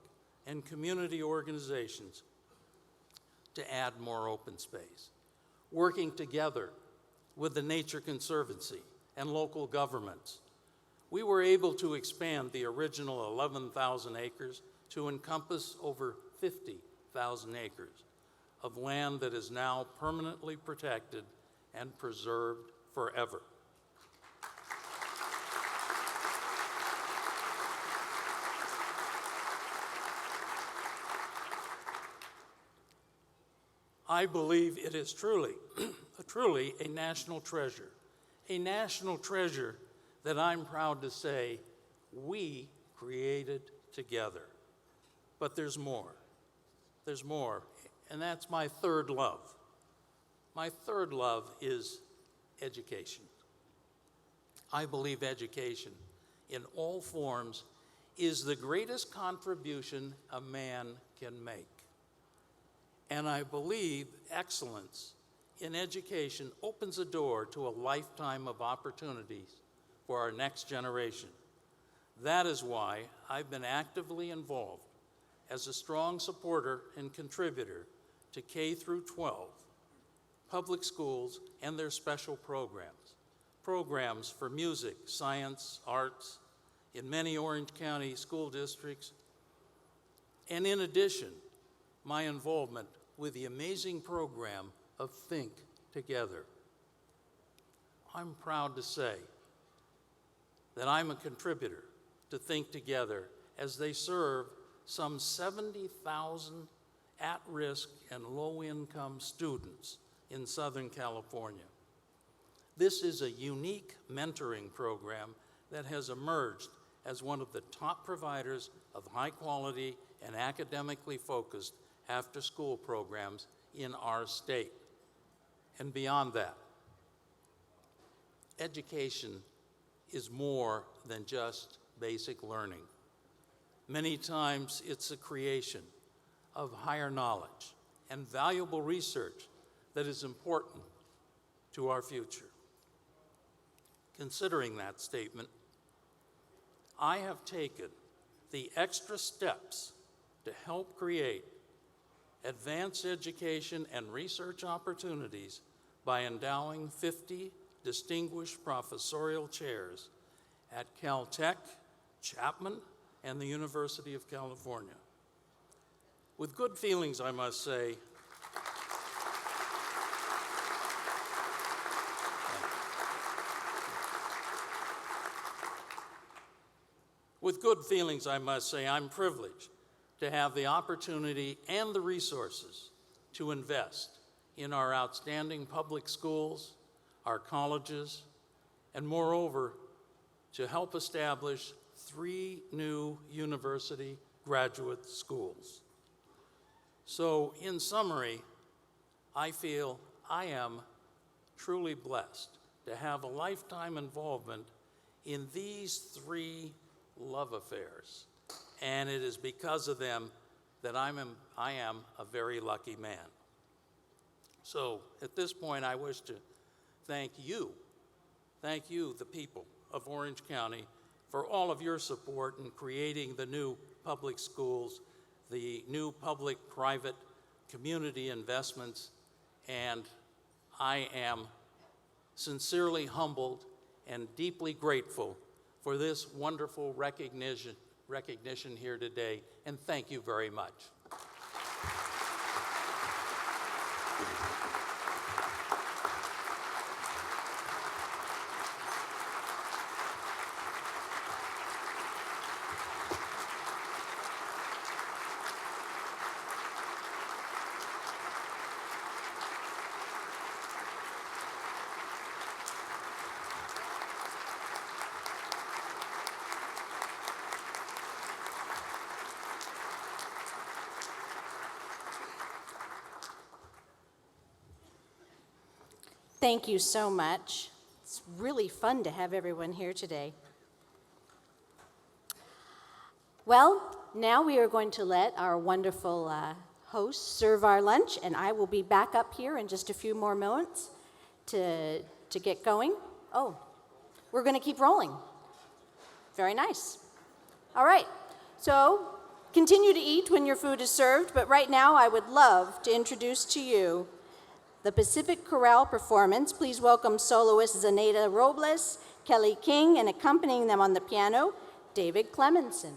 Speaker 1: and community organizations to add more open space, working together with the Nature Conservancy and local governments. We were able to expand the original 11,000 acres to encompass over 50,000 acres of land that is now permanently protected and preserved forever. I believe it is truly a national treasure that I'm proud to say we created together. But there's more, and that's my third love. My third love is education. I believe education in all forms is the greatest contribution a man can make. And I believe excellence in education opens a door to a lifetime of opportunities for our next generation. That is why I've been actively involved as a strong supporter and contributor to K through 12 public schools and their special programs for music, science, arts in many Orange County school districts, and in addition, my involvement with the amazing program of Think Together. I'm proud to say that I'm a contributor to Think Together as they serve some 70,000 at-risk and low-income students in Southern California. This is a unique mentoring program that has emerged as one of the top providers of high-quality and academically focused after-school programs in our state. And beyond that, education is more than just basic learning. Many times it's the creation of higher knowledge and valuable research that is important to our future. Considering that statement, I have taken the extra steps to help create advanced education and research opportunities by endowing 50 distinguished professorial chairs at Caltech, Chapman, and the University of California. With good feelings, I must say, I'm privileged to have the opportunity and the resources to invest in our outstanding public schools, our colleges, and moreover, to help establish 3 new university graduate schools. So, in summary, I feel I am truly blessed to have a lifetime involvement in these 3 love affairs, and it is because of them that I am a very lucky man. So at this point, I wish to thank you, the people of Orange County, for all of your support in creating the new public schools, the new public-private community investments, and I am sincerely humbled and deeply grateful for this wonderful recognition here today, and thank you very much.
Speaker 3: Thank you so much. It's really fun to have everyone here today. Well, now we are going to let our wonderful host serve our lunch, and I will be back up here in just a few more moments to get going. Oh, we're going to keep rolling. Very nice. All right, so continue to eat when your food is served, but right now I would love to introduce to you the Pacific Chorale performance. Please welcome soloists Zenaida Robles, Kelly King, and accompanying them on the piano, David Clemenson.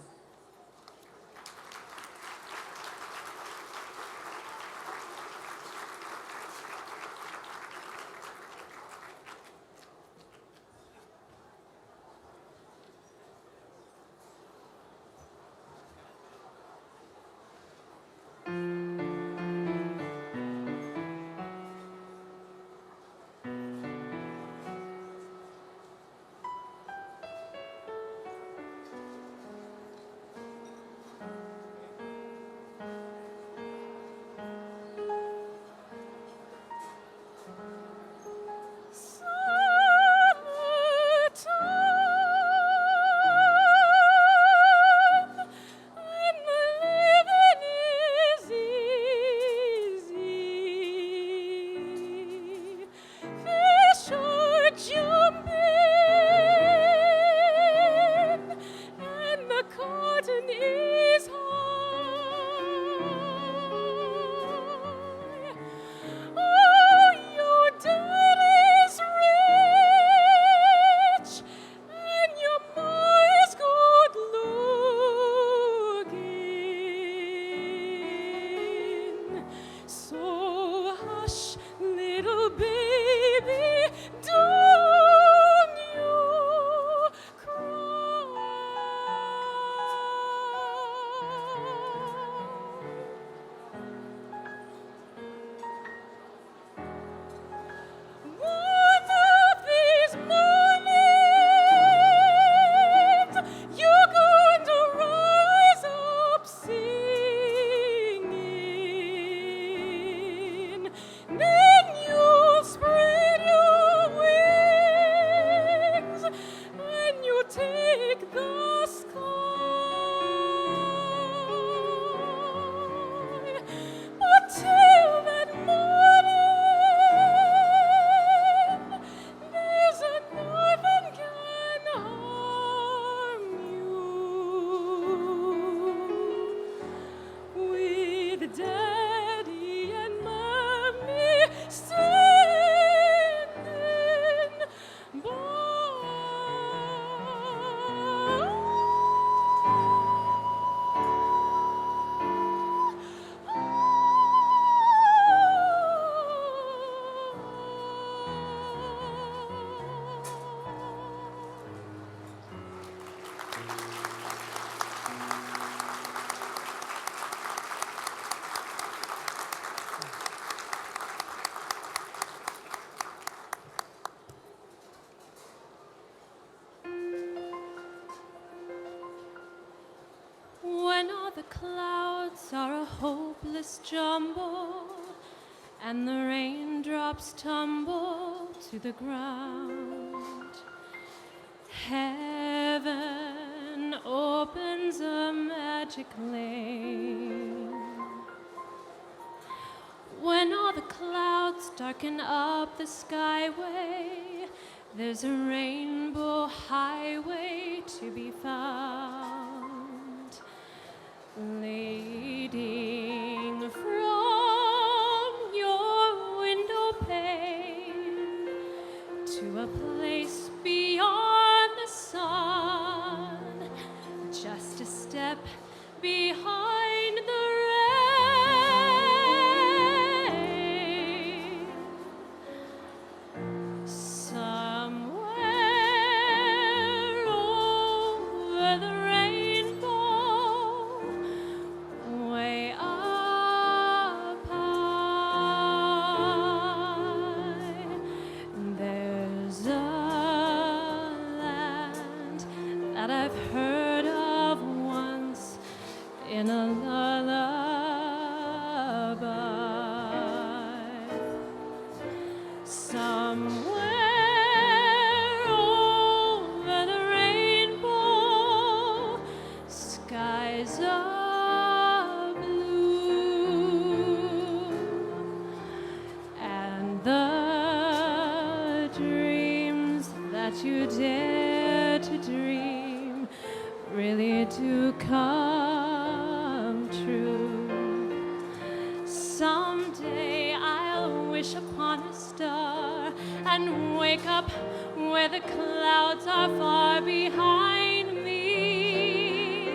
Speaker 2: baby, don't you cry. One of these mornings, you're going to rise up singing. Then you'll spread your wings and you'll take the sky. But till that morning, there's nothing can harm you. With Daddy and Mommy standing when all the clouds are a hopeless jumble and the raindrops tumble to the ground, heaven opens a magic lane. When all the clouds darken up the skyway, there's a rainbow highway to be found, leading from your window pane to a place beyond the sun, just a step behind the rain. Somewhere over the rainbow, way up high, there's a land that I've heard of once in a lullaby. Somewhere over the rainbow, skies are blue, and the dreams that you dare to dream really do come true. Someday I'll wish upon a star and wake up where the clouds are far behind me,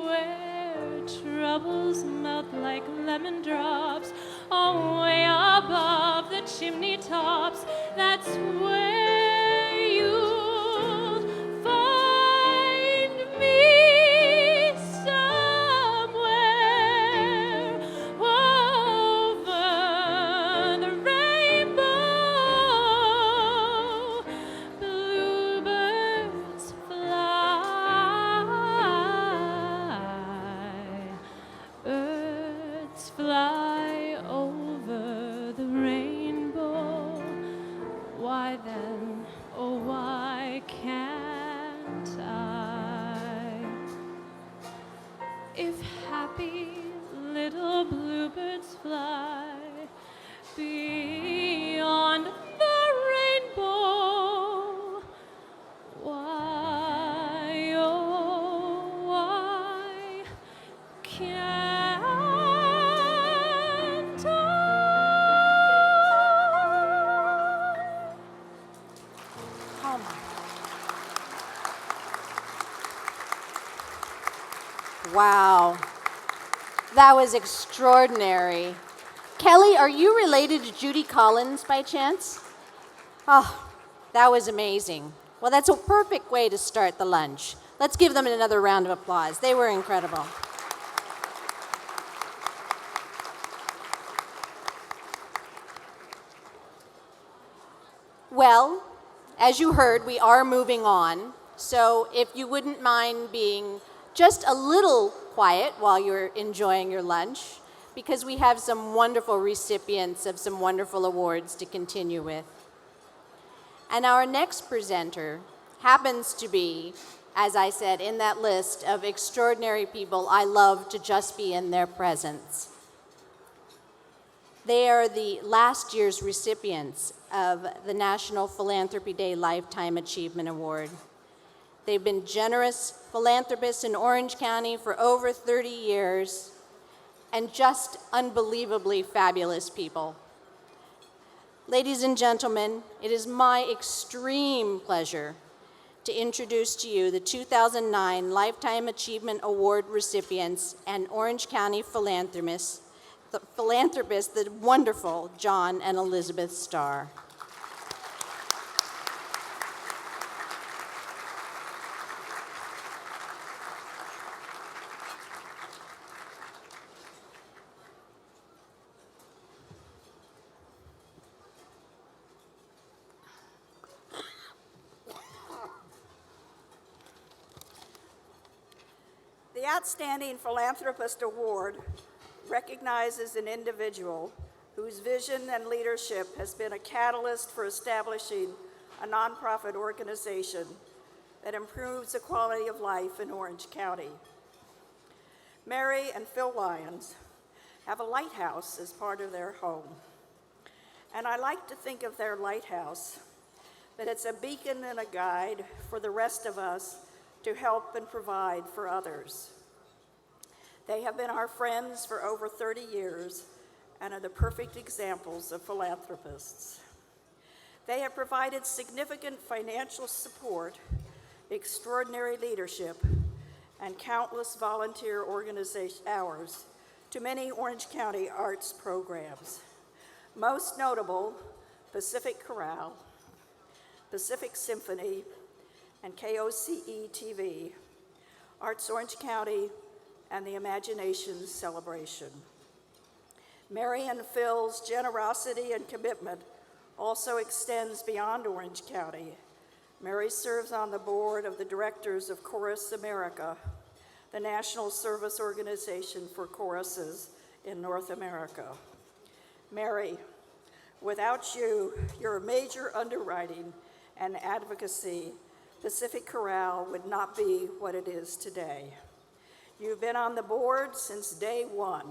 Speaker 2: where troubles melt like lemon drops, away above the chimney tops. That's where you'll find me, somewhere over the rainbow. Bluebirds fly, birds fly over the rainbow. Why then, oh why can't I? If happy little bluebirds fly beyond the rainbow, why, oh why can't I?
Speaker 3: Oh my. Wow. That was extraordinary. Kelly, are you related to Judy Collins by chance? Oh, that was amazing. Well, that's a perfect way to start the lunch. Let's give them another round of applause. They were incredible. Well, as you heard, we are moving on. So if you wouldn't mind being just a little quiet while you're enjoying your lunch, because we have some wonderful recipients of some wonderful awards to continue with. And our next presenter happens to be, as I said, in that list of extraordinary people I love to just be in their presence. They are the last year's recipients of the National Philanthropy Day Lifetime Achievement Award. They've been generous philanthropists in Orange County for over 30 years and just unbelievably fabulous people. Ladies and gentlemen, it is my extreme pleasure to introduce to you the 2009 Lifetime Achievement Award recipients and Orange County philanthropists, the wonderful John and Elizabeth Starr.
Speaker 6: The Outstanding Philanthropist Award recognizes an individual whose vision and leadership has been a catalyst for establishing a nonprofit organization that improves the quality of life in Orange County. Mary and Phil Lyons have a lighthouse as part of their home. And I like to think of their lighthouse that it's a beacon and a guide for the rest of us to help and provide for others. They have been our friends for over 30 years and are the perfect examples of philanthropists. They have provided significant financial support, extraordinary leadership, and countless volunteer organization hours to many Orange County arts programs. Most notable, Pacific Chorale, Pacific Symphony, and KOCE TV, Arts Orange County, and the Imaginations Celebration. Mary and Phil's generosity and commitment also extends beyond Orange County. Mary serves on the board of the directors of Chorus America, the national service organization for choruses in North America. Mary, without you, your major underwriting and advocacy, Pacific Chorale would not be what it is today. You've been on the board since day one,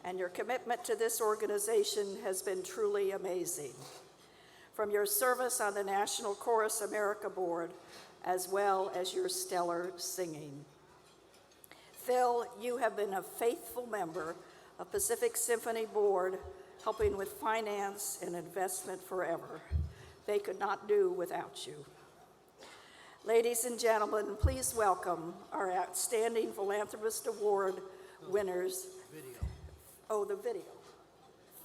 Speaker 6: and your commitment to this organization has been truly amazing. From your service on the National Chorus America Board, as well as your stellar singing. Phil, you have been a faithful member of Pacific Symphony Board, helping with finance and investment forever. They could not do without you. Ladies and gentlemen, please welcome our Outstanding Philanthropist Award winners. Oh, the video.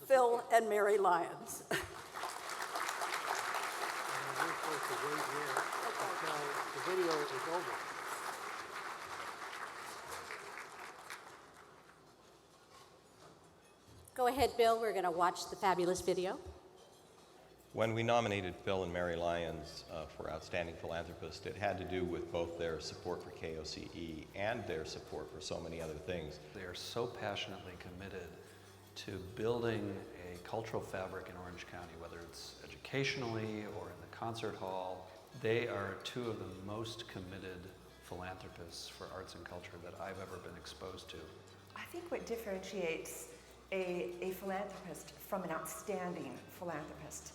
Speaker 6: Phil and Mary Lyons.
Speaker 15: The video is over.
Speaker 3: Go ahead, Bill. We're going to watch the fabulous video.
Speaker 7: When we nominated Phil and Mary Lyons for Outstanding Philanthropist, it had to do with both their support for KOCE and their support for so many other things.
Speaker 23: They are so passionately committed to building a cultural fabric in Orange County, whether it's educationally or in the concert hall. They are two of the most committed philanthropists for arts and culture that I've ever been exposed to.
Speaker 24: I think what differentiates a philanthropist from an outstanding philanthropist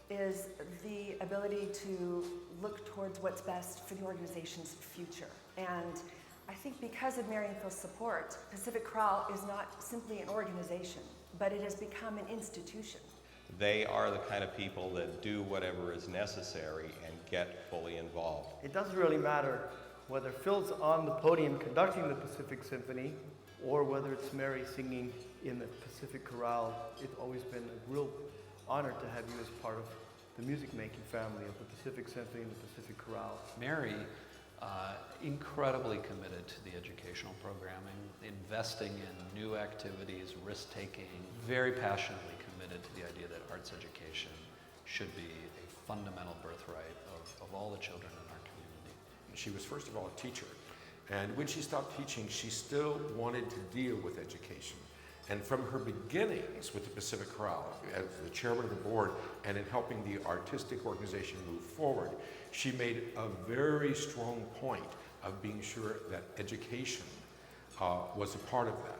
Speaker 24: is the ability to look towards what's best for the organization's future. And I think because of Mary and Phil's support, Pacific Chorale is not simply an organization, but it has become an institution.
Speaker 7: They are the kind of people that do whatever is necessary and get fully involved.
Speaker 25: It doesn't really matter whether Phil's on the podium conducting the Pacific Symphony
Speaker 5: or whether it's Mary singing in the Pacific Chorale, it's always been a real honor to have you as part of the music-making family of the Pacific Symphony and the Pacific Chorale.
Speaker 22: Mary, incredibly committed to the educational programming, investing in new activities, risk-taking, very passionately committed to the idea that arts education should be a fundamental birthright of all the children in our community.
Speaker 8: She was first of all a teacher, and when she stopped teaching, she still wanted to deal with education. And from her beginnings with the Pacific Chorale, as the chairman of the board and in helping the artistic organization move forward, she made a very strong point of being sure that education was a part of that.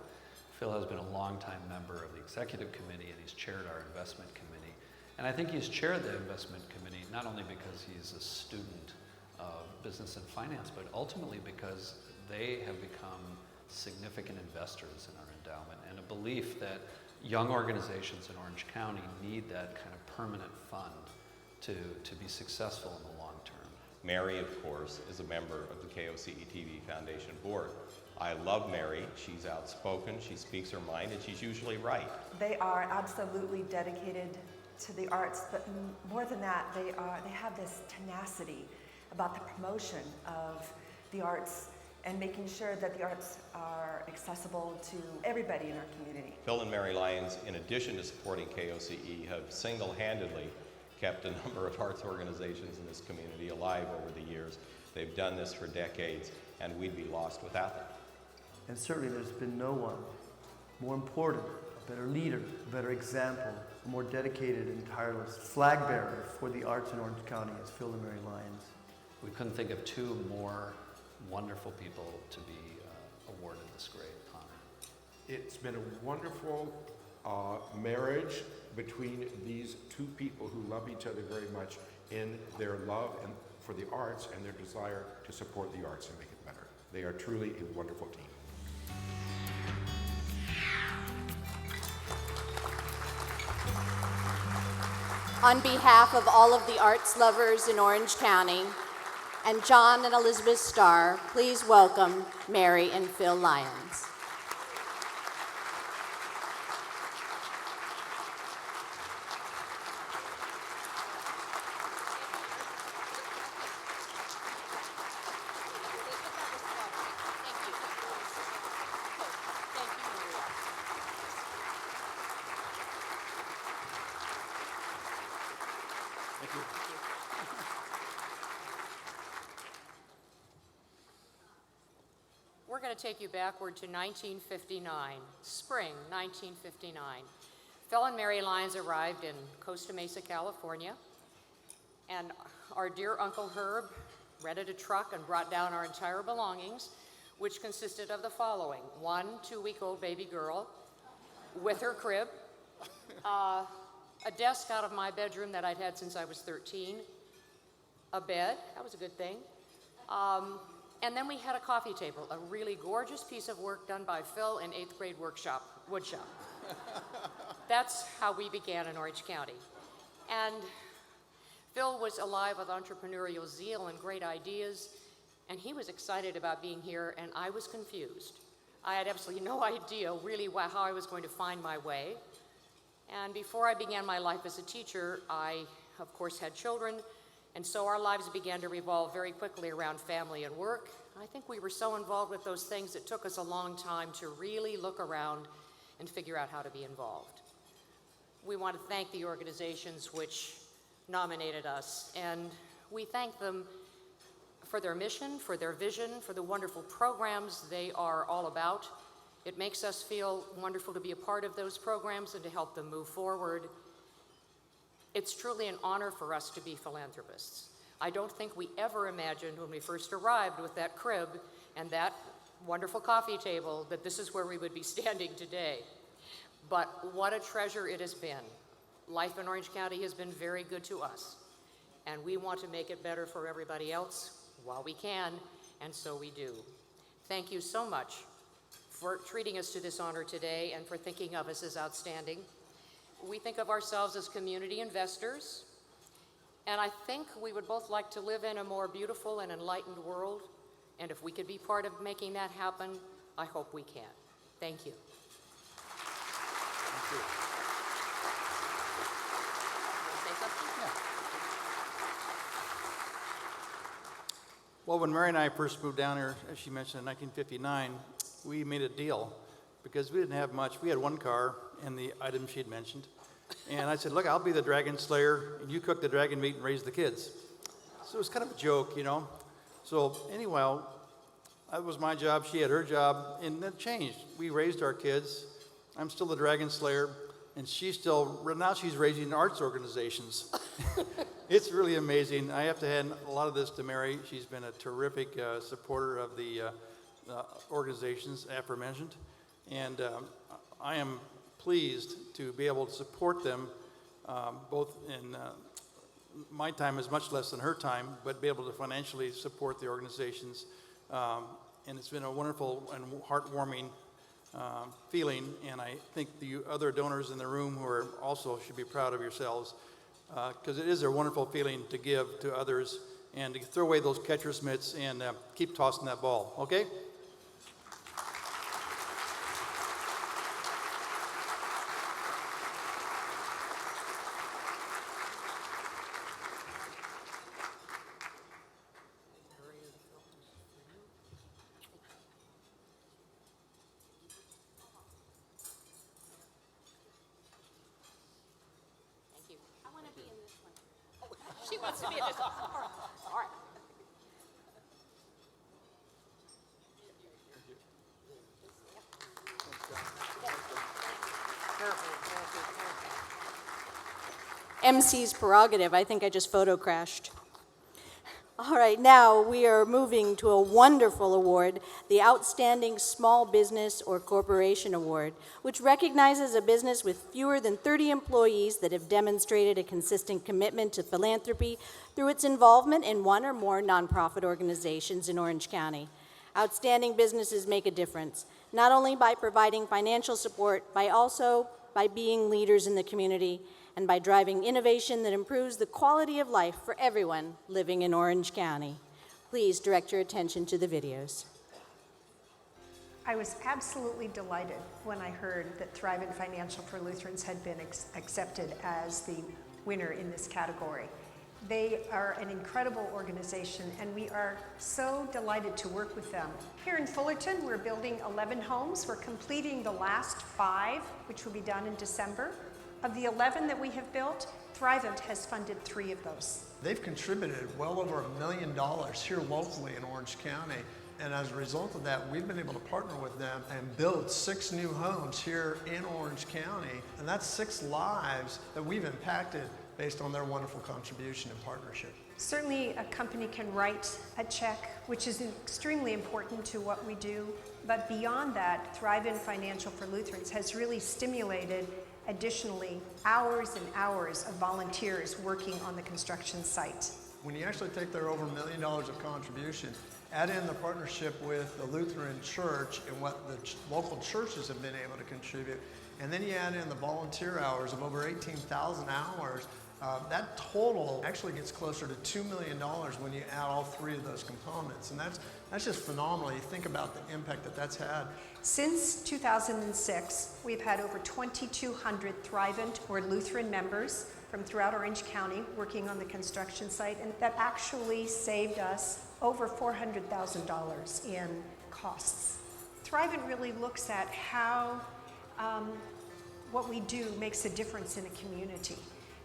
Speaker 22: Phil has been a longtime member of the executive committee, and he's chaired our investment committee. And I think he's chaired the investment committee not only because he's a student of business and finance, but ultimately because they have become significant investors in our endowment, and a belief that young organizations in Orange County need that kind of permanent fund to be successful in the long term.
Speaker 7: Mary, of course, is a member of the KOCE-TV Foundation board. I love Mary. She's outspoken, she speaks her mind, and she's usually right.
Speaker 24: They are absolutely dedicated to the arts, but more than that, they have this tenacity about the promotion of the arts and making sure that the arts are accessible to everybody in our community.
Speaker 7: Phil and Mary Lyons, in addition to supporting KOCE, have single-handedly kept a number of arts organizations in this community alive over the years. They've done this for decades, and we'd be lost without them.
Speaker 5: And certainly there's been no one more important, a better leader, a better example, a more dedicated and tireless flag bearer for the arts in Orange County as Phil and Mary Lyons.
Speaker 22: We couldn't think of two more wonderful people to be awarded this great honor.
Speaker 8: It's been a wonderful marriage between these two people who love each other very much in their love and for the arts and their desire to support the arts and make it better. They are truly a wonderful team.
Speaker 3: On behalf of all of the arts lovers in Orange County and John and Elizabeth Starr, please welcome Mary and Phil Lyons.
Speaker 9: We're going to take you backward to 1959, spring 1959. Phil and Mary Lyons arrived in Costa Mesa, California, and our dear Uncle Herb rented a truck and brought down our entire belongings, which consisted of the following: 1 2-week-old baby girl with her crib, a desk out of my bedroom that I'd had since I was 13, a bed, that was a good thing, and then we had a coffee table, a really gorgeous piece of work done by Phil in 8th grade woodshop. That's how we began in Orange County. And Phil was alive with entrepreneurial zeal and great ideas, and he was excited about being here, and I was confused. I had absolutely no idea really how I was going to find my way. And before I began my life as a teacher, I, of course, had children, and so our lives began to revolve very quickly around family and work. I think we were so involved with those things it took us a long time to really look around and figure out how to be involved. We want to thank the organizations which nominated us, and we thank them for their mission, for their vision, for the wonderful programs they are all about. It makes us feel wonderful to be a part of those programs and to help them move forward. It's truly an honor for us to be philanthropists. I don't think we ever imagined when we first arrived with that crib and that wonderful coffee table that this is where we would be standing today. But what a treasure it has been. Life in Orange County has been very good to us, and we want to make it better for everybody else while we can, and so we do. Thank you so much for treating us to this honor today and for thinking of us as outstanding. We think of ourselves as community investors, and I think we would both like to live in a more beautiful and enlightened world, and if we could be part of making that happen, I hope we can. Thank you.
Speaker 1: Thank you.
Speaker 9: Say something?
Speaker 10: Well, when Mary and I first moved down here, as she mentioned, in 1959, we made a deal because we didn't have much. We had one car and the items she had mentioned. And I said, look, I'll be the dragon slayer, and you cook the dragon meat and raise the kids. So it was kind of a joke, you know. So anyway, that was my job. She had her job, and that changed. We raised our kids. I'm still the dragon slayer, and now she's raising arts organizations. It's really amazing. I have to hand a lot of this to Mary. She's been a terrific supporter of the organizations aforementioned, and I am pleased to be able to support them both in my time is much less than her time, but be able to financially support the organizations. And it's been a wonderful and heartwarming feeling, and I think the other donors in the room who are also should be proud of yourselves, because it is a wonderful feeling to give to others and to throw away those catcher's mitts and keep tossing that ball, okay?
Speaker 9: She wants to be in this one. All right.
Speaker 18: MC's prerogative. I think I just photo crashed. All right, now we are moving to a wonderful award, the Outstanding Small Business or Corporation Award, which recognizes a business with fewer than 30 employees that have demonstrated a consistent commitment to philanthropy through its involvement in one or more nonprofit organizations in Orange County. Outstanding businesses make a difference, not only by providing financial support, but also by being leaders in the community and by driving innovation that improves the quality of life for everyone living in Orange County. Please direct your attention to the videos.
Speaker 11: I was absolutely delighted when I heard that Thrivent Financial for Lutherans had been accepted as the winner in this category. They are an incredible organization, and we are so delighted to work with them. Here in Fullerton, we're building 11 homes. We're completing the last 5, which will be done in December. Of the 11 that we have built, Thrivent has funded 3 of those.
Speaker 5: They've contributed well over $1 million here locally in Orange County. And as a result of that, we've been able to partner with them and build 6 new homes here in Orange County. And that's 6 lives that we've impacted based on their wonderful contribution and partnership.
Speaker 11: Certainly a company can write a check, which is extremely important to what we do. But beyond that, Thrivent Financial for Lutherans has really stimulated additionally hours and hours of volunteers working on the construction site.
Speaker 5: When you actually take their over $1 million of contribution, add in the partnership with the Lutheran Church and what the local churches have been able to contribute, and then you add in the volunteer hours of over 18,000 hours, that total actually gets closer to $2 million when you add all 3 of those components. And that's just phenomenal. You think about the impact that that's had.
Speaker 11: Since 2006, we've had over 2,200 Thrivent or Lutheran members from throughout Orange County working on the construction site, and that actually saved us over $400,000 in costs. Thrivent really looks at how what we do makes a difference in a community.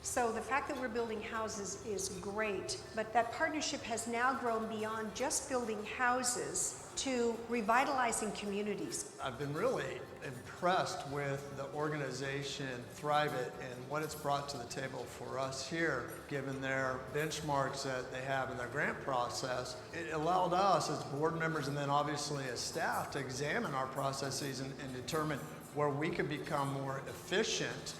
Speaker 11: So the fact that we're building houses is great, but that partnership has now grown beyond just building houses to revitalizing communities.
Speaker 5: I've been really impressed with the organization Thrivent and what it's brought to the table for us here, given their benchmarks that they have in their grant process. It allowed us as board members and then obviously as staff to examine our processes and determine where we could become more efficient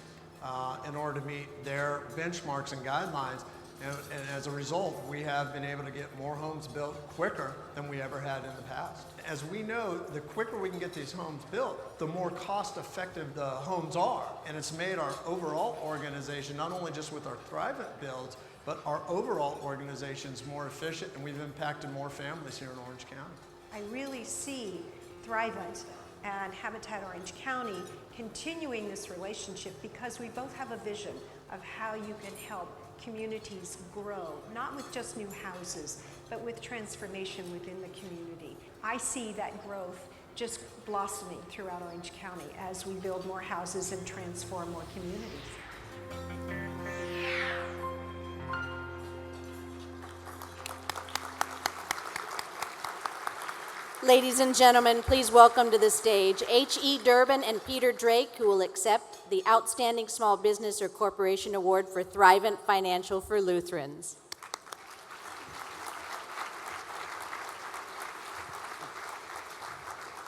Speaker 5: in order to meet their benchmarks and guidelines. And as a result, we have been able to get more homes built quicker than we ever had in the past. As we know, the quicker we can get these homes built, the more cost effective the homes are. And it's made our overall organization, not only just with our Thrivent builds, but our overall organizations more efficient, and we've impacted more families here in Orange County.
Speaker 11: I really see Thrivent and Habitat Orange County continuing this relationship because we both have a vision of how you can help communities grow, not with just new houses, but with transformation within the community. I see that growth just blossoming throughout Orange County as we build more houses and transform more communities.
Speaker 3: Ladies and gentlemen, please welcome to the stage H.E. Durbin and Peter Drake, who will accept the Outstanding Small Business or Corporation Award for Thrivent Financial for Lutherans.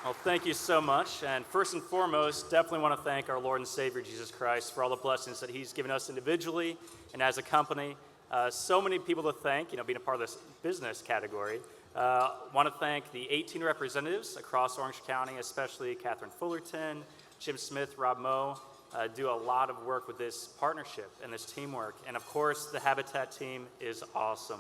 Speaker 4: Well, thank you so much. And first and foremost, definitely want to thank our Lord and Savior, Jesus Christ, for all the blessings that he's given us individually and as a company. So many people to thank, being a part of this business category. Want to thank the 18 representatives across Orange County, especially Catherine Fullerton, Jim Smith, Rob Moe, do a lot of work with this partnership and this teamwork. And of course, the Habitat team is awesome.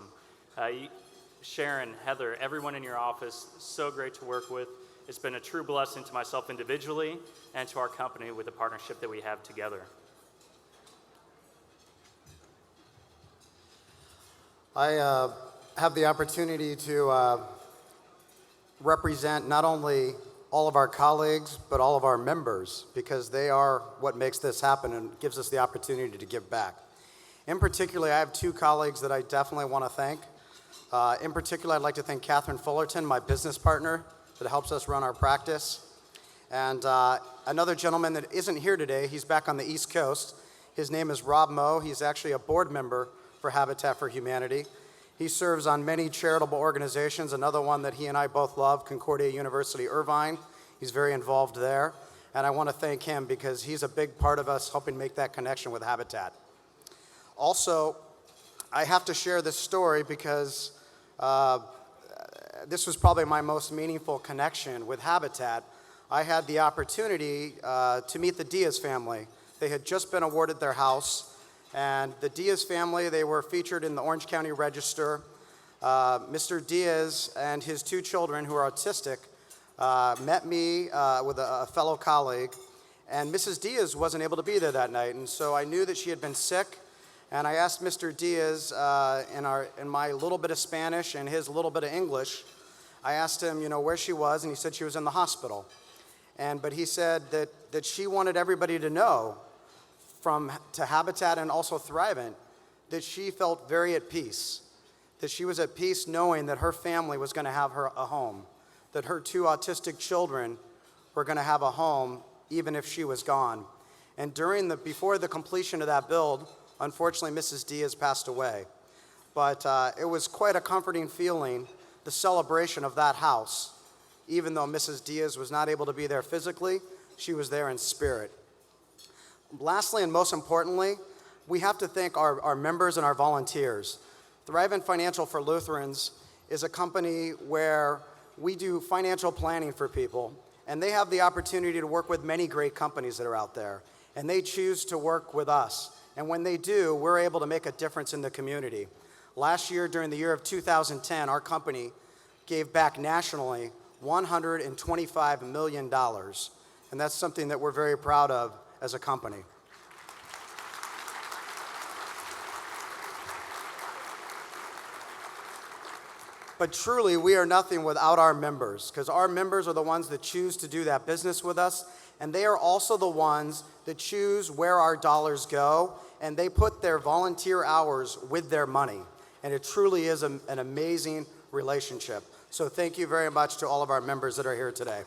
Speaker 4: Sharon, Heather, everyone in your office, so great to work with. It's been a true blessing to myself individually and to our company with the partnership that we have together.
Speaker 12: I have the opportunity to represent not only all of our colleagues, but all of our members, because they are what makes this happen and gives us the opportunity to give back. In particular, I have two colleagues that I definitely want to thank. In particular, I'd like to thank Catherine Fullerton, my business partner, that helps us run our practice. And another gentleman that isn't here today, he's back on the East Coast. His name is Rob Moe. He's actually a board member for Habitat for Humanity. He serves on many charitable organizations. Another one that he and I both love, Concordia University Irvine. He's very involved there. And I want to thank him because he's a big part of us helping make that connection with Habitat. Also, I have to share this story because this was probably my most meaningful connection with Habitat. I had the opportunity to meet the Diaz family. They had just been awarded their house. And the Diaz family, they were featured in the Orange County Register. Mr. Diaz and his two children, who are autistic, met me with a fellow colleague. And Mrs. Diaz wasn't able to be there that night. And so I knew that she had been sick. And I asked Mr. Diaz, in my little bit of Spanish and his little bit of English, I asked him, where she was, and he said she was in the hospital. But he said that she wanted everybody to know, to Habitat and also Thrivent, that she felt very at peace, that she was at peace knowing that her family was going to have her a home, that her two autistic children were going to have a home even if she was gone. And before the completion of that build, unfortunately, Mrs. Diaz passed away. But it was quite a comforting feeling, the celebration of that house. Even though Mrs. Diaz was not able to be there physically, she was there in spirit. Lastly, and most importantly, we have to thank our members and our volunteers. Thrivent Financial for Lutherans is a company where we do financial planning for people, and they have the opportunity to work with many great companies that are out there, and they choose to work with us. And when they do, we're able to make a difference in the community. Last year, during the year of 2010, our company gave back nationally $125 million, and that's something that we're very proud of as a company. But truly, we are nothing without our members, because our members are the ones that choose to do that business with us, and they are also the ones that choose where our dollars go, and they put their volunteer hours with their money. And it truly is an amazing relationship. So thank you very much to all of our members that are here today.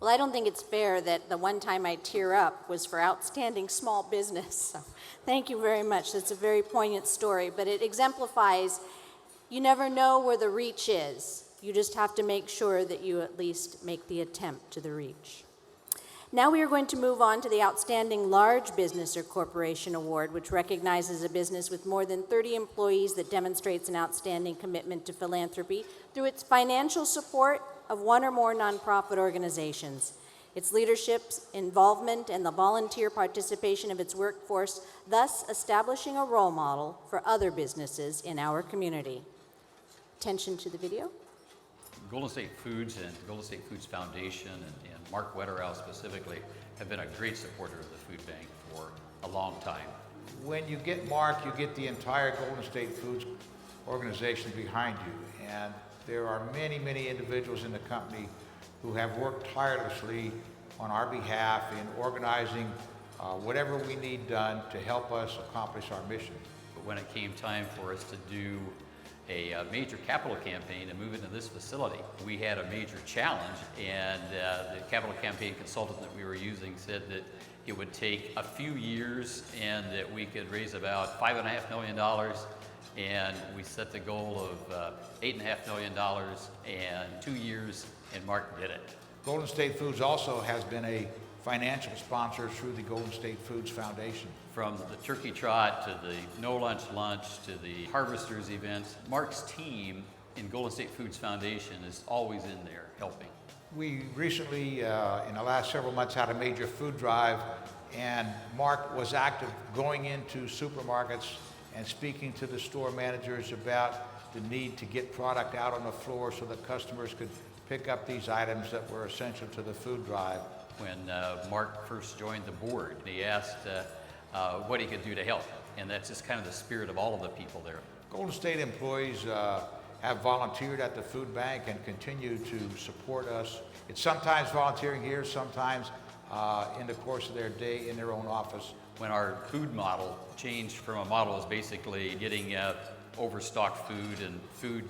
Speaker 3: Well, I don't think it's fair that the one time I tear up was for outstanding small business. So thank you very much. That's a very poignant story, but it exemplifies you never know where the reach is. You just have to make sure that you at least make the attempt to the reach. Now we are going to move on to the Outstanding Large Business or Corporation Award, which recognizes a business with more than 30 employees that demonstrates an outstanding commitment to philanthropy through its financial support of one or more nonprofit organizations. its leadership's involvement, and the volunteer participation of its workforce, thus establishing a role model for other businesses in our community. Attention to the video.
Speaker 13: Golden State Foods and Golden State Foods Foundation and Mark Wetterow specifically have been a great supporter of the food bank for a long time.
Speaker 14: When you get Mark, you get the entire Golden State Foods organization behind you. And there are many, many individuals in the company who have worked tirelessly on our behalf in organizing whatever we need done to help us accomplish our mission.
Speaker 13: But when it came time for us to do a major capital campaign and move into this facility, we had a major challenge, and the capital campaign consultant that we were using said that it would take a few years and that we could raise about $5.5 million, and we set the goal of $8.5 million and 2 years, and Mark did it.
Speaker 14: Golden State Foods also has been a financial sponsor through the Golden State Foods Foundation.
Speaker 13: From the turkey trot to the no lunch lunch to the harvesters events, Mark's team in Golden State Foods Foundation is always in there helping.
Speaker 14: We recently, in the last several months, had a major food drive, and Mark was active going into supermarkets and speaking to the store managers about the need to get product out on the floor so that customers could pick up these items that were essential to the food drive.
Speaker 13: When Mark first joined the board, he asked what he could do to help, and that's just kind of the spirit of all of the people there.
Speaker 14: Golden State employees have volunteered at the food bank and continue to support us. It's sometimes volunteering here, sometimes in the course of their day in their own office.
Speaker 13: When our food model changed from a model as basically getting overstocked food and food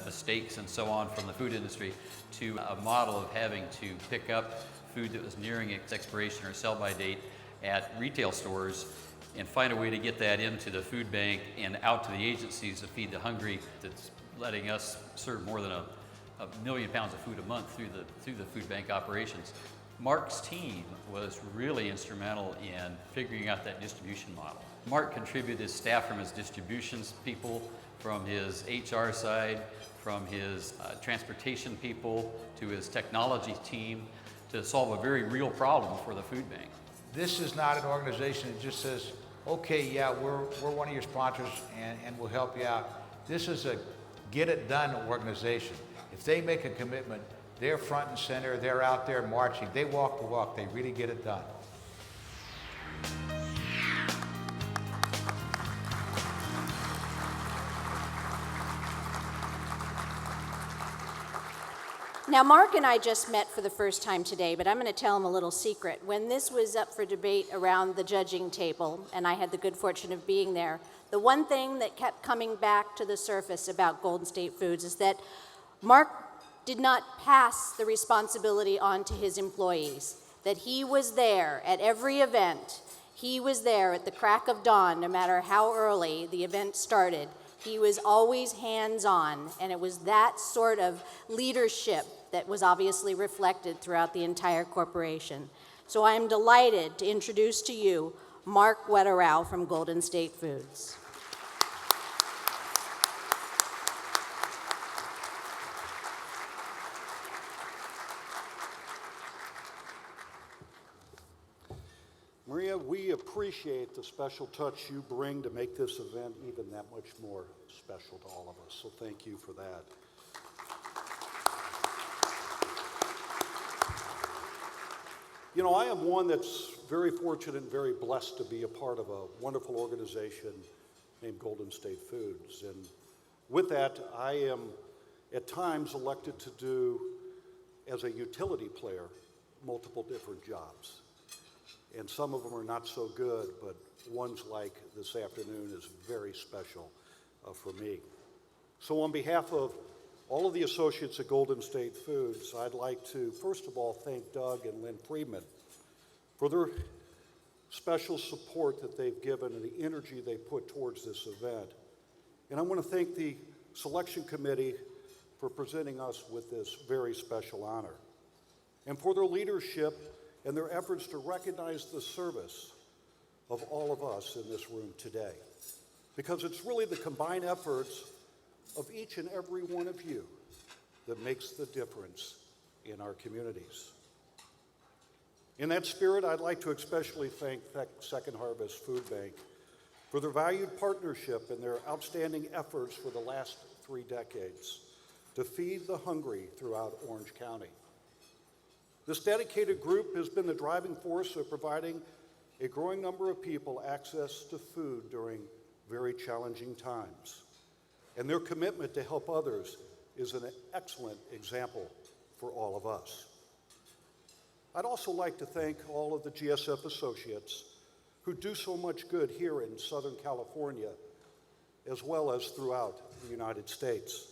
Speaker 13: mistakes and so on from the food industry to a model of having to pick up food that was nearing its expiration or sell-by date at retail stores and find a way to get that into the food bank and out to the agencies to feed the hungry, that's letting us serve more than a million pounds of food a month through the food bank operations. Mark's team was really instrumental in figuring out that distribution model. Mark contributed his staff from his distributions people, from his HR side, from his transportation people, to his technology team, to solve a very real problem for the food bank.
Speaker 14: This is not an organization that just says, okay, yeah, we're one of your sponsors and we'll help you out. This is a get it done organization. If they make a commitment, they're front and center, they're out there marching, they walk the walk, they really get it done.
Speaker 3: Now, Mark and I just met for the first time today, but I'm going to tell him a little secret. When this was up for debate around the judging table, and I had the good fortune of being there, the one thing that kept coming back to the surface about Golden State Foods is that Mark did not pass the responsibility on to his employees, that he was there at every event. He was there at the crack of dawn, no matter how early the event started. He was always hands-on, and it was that sort of leadership that was obviously reflected throughout the entire corporation. So I am delighted to introduce to you Mark Wetterow from Golden State Foods.
Speaker 16: Maria, we appreciate the special touch you bring to make this event even that much more special to all of us, so thank you for that. You know, I am one that's very fortunate and very blessed to be a part of a wonderful organization named Golden State Foods. And with that, I am at times elected to do, as a utility player, multiple different jobs. And some of them are not so good, but ones like this afternoon is very special for me. So on behalf of all of the associates at Golden State Foods, I'd like to, first of all, thank Doug and Lynn Freeman for their special support that they've given and the energy they put towards this event. And I want to thank the selection committee for presenting us with this very special honor, and for their leadership and their efforts to recognize the service of all of us in this room today. Because it's really the combined efforts of each and every one of you that makes the difference in our communities. In that spirit, I'd like to especially thank Second Harvest Food Bank for their valued partnership and their outstanding efforts for the last 3 decades to feed the hungry throughout Orange County. This dedicated group has been the driving force of providing a growing number of people access to food during very challenging times. And their commitment to help others is an excellent example for all of us. I'd also like to thank all of the GSF associates who do so much good here in Southern California, as well as throughout the United States.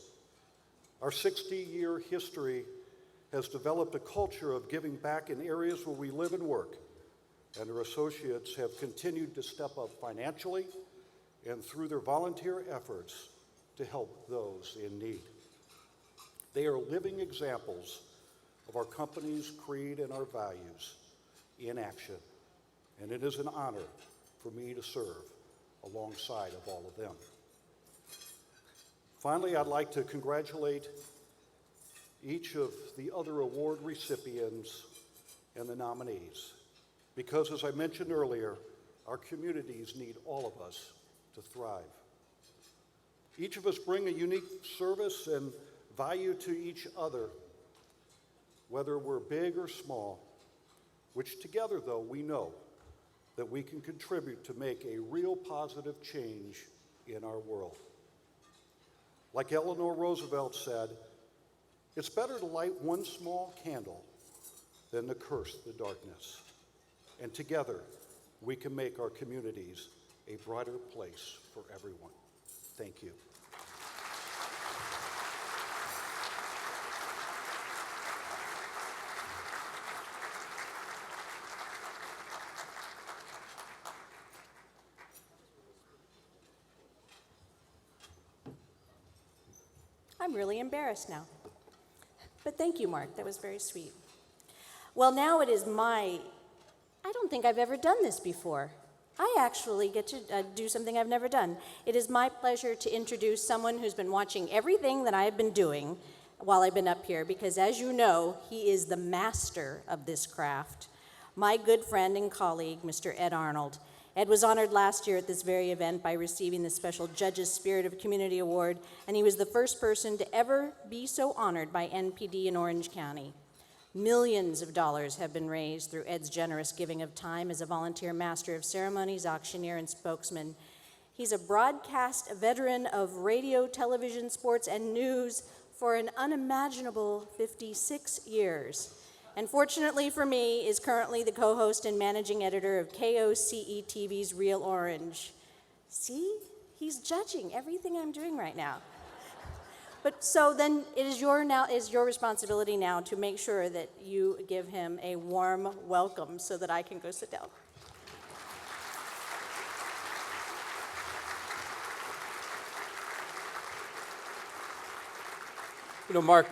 Speaker 16: Our 60-year history has developed a culture of giving back in areas where we live and work, and our associates have continued to step up financially and through their volunteer efforts to help those in need. They are living examples of our company's creed and our values in action, and it is an honor for me to serve alongside of all of them. Finally, I'd like to congratulate each of the other award recipients and the nominees, because as I mentioned earlier, our communities need all of us to thrive. Each of us bring a unique service and value to each other, whether we're big or small, which together, though, we know that we can contribute to make a real positive change in our world. Like Eleanor Roosevelt said, it's better to light one small candle than to curse the darkness. And together, we can make our communities a brighter place for everyone. Thank you.
Speaker 17: I'm really embarrassed now. But thank you, Mark. That was very sweet. Well, now it is I don't think I've ever done this before. I actually get to do something I've never done. It is my pleasure to introduce someone who's been watching everything that I've been doing while I've been up here, because as you know, he is the master of this craft. My good friend and colleague, Mr. Ed Arnold. Ed was honored last year at this very event by receiving the special Judge's Spirit of Community Award, and he was the first person to ever be so honored by NPD in Orange County. Millions of dollars have been raised through Ed's generous giving of time as a volunteer master of ceremonies, auctioneer, and spokesman. He's a broadcast veteran of radio, television, sports, and news for an unimaginable 56 years. And fortunately for me, is currently the co-host and managing editor of KOCE TV's Real Orange. See, he's judging everything I'm doing right now. But so then it is your responsibility now to make sure that you give him a warm welcome so that I can go sit down.
Speaker 19: You know, Mark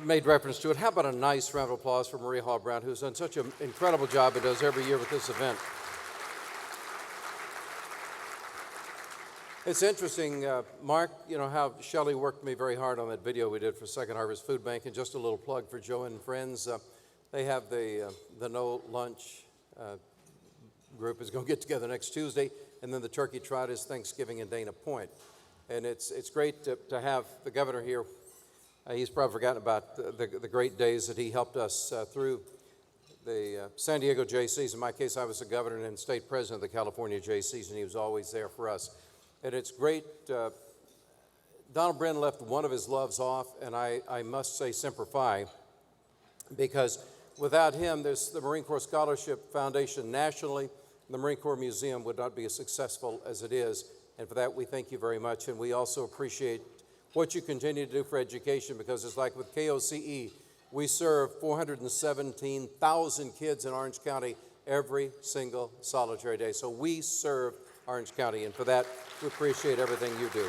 Speaker 19: made reference to it. How about a nice round of applause for Maria Hall Brown, who's done such an incredible job and does every year with this event. It's interesting, Mark, you know, how Shelley worked me very hard on that video we did for Second Harvest Food Bank. And just a little plug for Joe and friends. They have the No Lunch group is going to get together next Tuesday. And then the Turkey Trot is Thanksgiving in Dana Point. And it's great to have the governor here. He's probably forgotten about the great days that he helped us through the San Diego JCs. In my case, I was the governor and state president of the California JCs, and he was always there for us. And it's great. Donald Bren left one of his loves off, and I must say Semper Fi, because without him, there's the Marine Corps Scholarship Foundation nationally. The Marine Corps Museum would not be as successful as it is. And for that, we thank you very much. And we also appreciate what you continue to do for education, because it's like with KOCE, we serve 417,000 kids in Orange County every single solitary day. So we serve Orange County, and for that, we appreciate everything you do.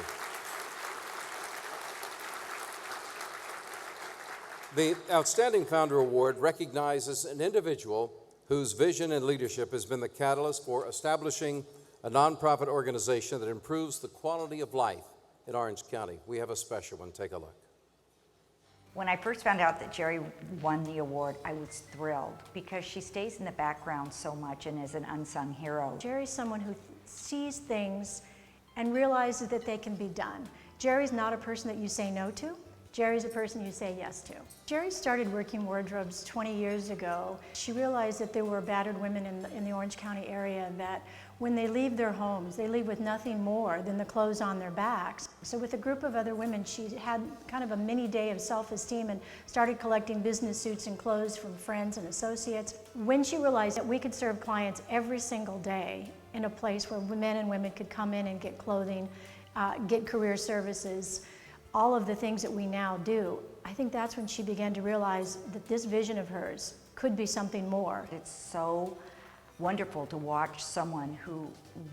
Speaker 19: The Outstanding Founder Award recognizes an individual whose vision and leadership has been the catalyst for establishing a nonprofit organization that improves the quality of life in Orange County. We have a special one. Take a look.
Speaker 2: When I first found out that Jerry won the award, I was thrilled because she stays in the background so much and is an unsung hero.
Speaker 6: Jerry's someone who sees things and realizes that they can be done. Jerry's not a person that you say no to. Jerry's a person you say yes to. Jerry started working wardrobes 20 years ago. She realized that there were battered women in the Orange County area that when they leave their homes, they leave with nothing more than the clothes on their backs. So with a group of other women, she had kind of a mini day of self-esteem and started collecting business suits and clothes from friends and associates. When she realized that we could serve clients every single day in a place where men and women could come in and get clothing, get career services, all of the things that we now do, I think that's when she began to realize that this vision of hers could be something more.
Speaker 2: It's so wonderful to watch someone who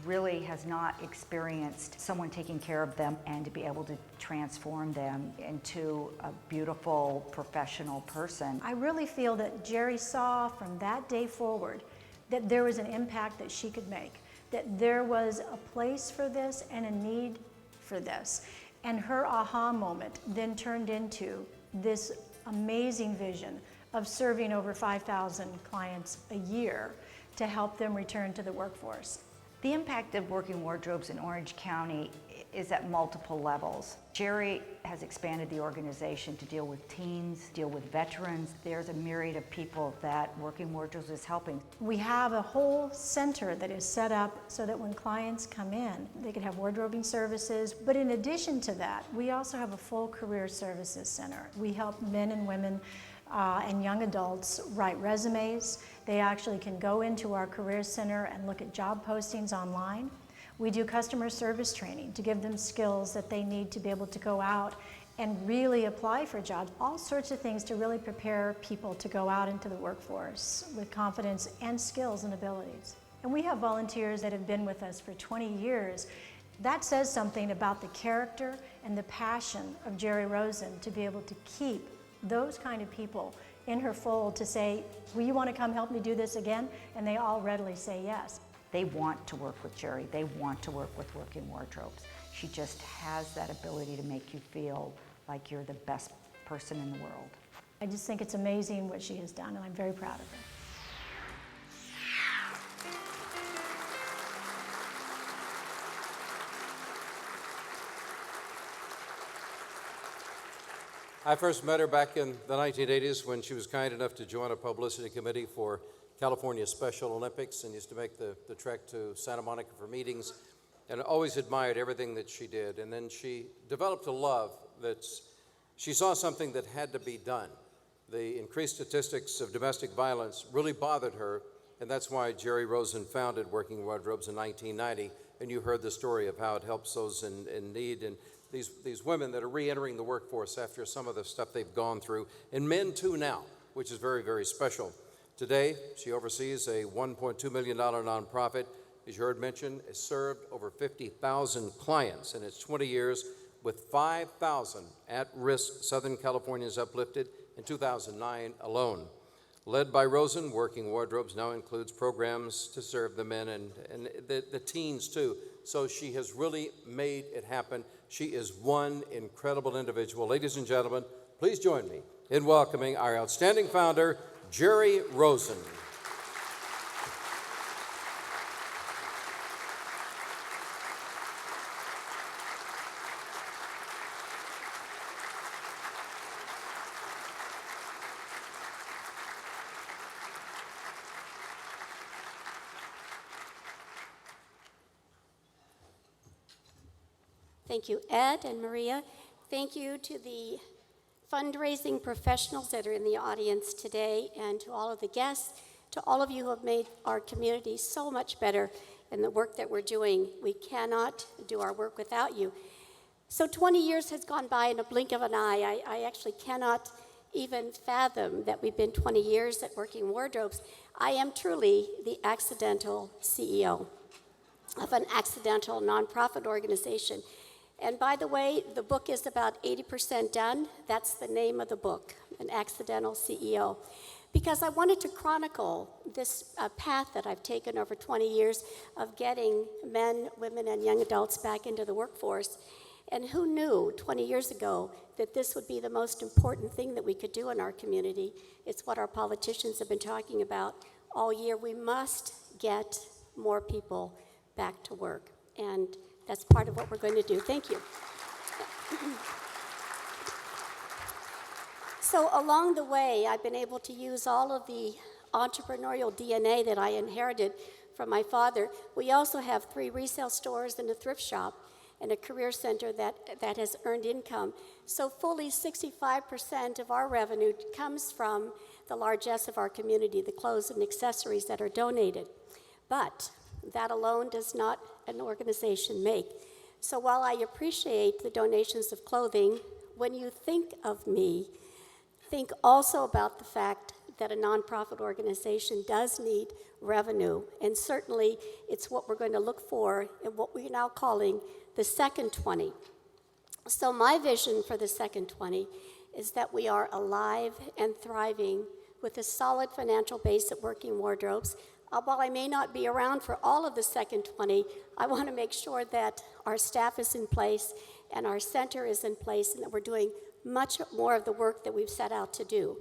Speaker 2: really has not experienced someone taking care of them and to be able to transform them into a beautiful professional person.
Speaker 6: I really feel that Jerry saw from that day forward that there was an impact that she could make, that there was a place for this and a need for this. And her aha moment then turned into this amazing vision of serving over 5,000 clients a year to help them return to the workforce.
Speaker 2: The impact of working wardrobes in Orange County is at multiple levels. Jerry has expanded the organization to deal with teens, deal with veterans. There's a myriad of people that working wardrobes is helping.
Speaker 6: We have a whole center that is set up so that when clients come in, they can have wardrobing services. But in addition to that, we also have a full career services center. We help men and women and young adults write resumes. They actually can go into our career center and look at job postings online. We do customer service training to give them skills that they need to be able to go out and really apply for jobs. All sorts of things to really prepare people to go out into the workforce with confidence and skills and abilities. And we have volunteers that have been with us for 20 years. That says something about the character and the passion of Jerry Rosen to be able to keep those kind of people in her fold to say, will you want to come help me do this again? And they all readily say yes.
Speaker 2: They want to work with Jerry. They want to work with Working Wardrobes. She just has that ability to make you feel like you're the best person in the world.
Speaker 6: I just think it's amazing what she has done, and I'm very proud of her.
Speaker 19: I first met her back in the 1980s when she was kind enough to join a publicity committee for California Special Olympics and used to make the trek to Santa Monica for meetings, and always admired everything that she did. And then she developed a love she saw something that had to be done. The increased statistics of domestic violence really bothered her, and that's why Jerry Rosen founded Working Wardrobes in 1990, and you heard the story of how it helps those in need, and these women that are re-entering the workforce after some of the stuff they've gone through, and men too now, which is very, very special. Today, she oversees a $1.2 million nonprofit. As you heard mentioned, has served over 50,000 clients in its 20 years, with 5,000 at-risk Southern Californians uplifted in 2009 alone. Led by Rosen, Working Wardrobes now includes programs to serve the men and the teens too. So she has really made it happen. She is one incredible individual. Ladies and gentlemen, please join me in welcoming our outstanding founder, Jerry Rosen.
Speaker 20: Thank you, Ed and Maria. Thank you to the fundraising professionals that are in the audience today, and to all of the guests, to all of you who have made our community so much better in the work that we're doing. We cannot do our work without you. So 20 years has gone by in a blink of an eye. I actually cannot even fathom that we've been 20 years at Working Wardrobes. I am truly the accidental CEO of an accidental nonprofit organization. And by the way, the book is about 80% done. That's the name of the book, An Accidental CEO. Because I wanted to chronicle this path that I've taken over 20 years of getting men, women, and young adults back into the workforce. And who knew 20 years ago that this would be the most important thing that we could do in our community? It's what our politicians have been talking about all year. We must get more people back to work. And that's part of what we're going to do. Thank you. So along the way, I've been able to use all of the entrepreneurial DNA that I inherited from my father. We also have 3 resale stores and a thrift shop and a career center that has earned income. So fully 65% of our revenue comes from the largesse of our community, the clothes and accessories that are donated. But that alone does not an organization make. So while I appreciate the donations of clothing, when you think of me, think also about the fact that a nonprofit organization does need revenue, and certainly it's what we're going to look for in what we're now calling the second 20. So my vision for the second 20 is that we are alive and thriving with a solid financial base at Working Wardrobes. While I may not be around for all of the second 20, I want to make sure that our staff is in place and our center is in place and that we're doing much more of the work that we've set out to do.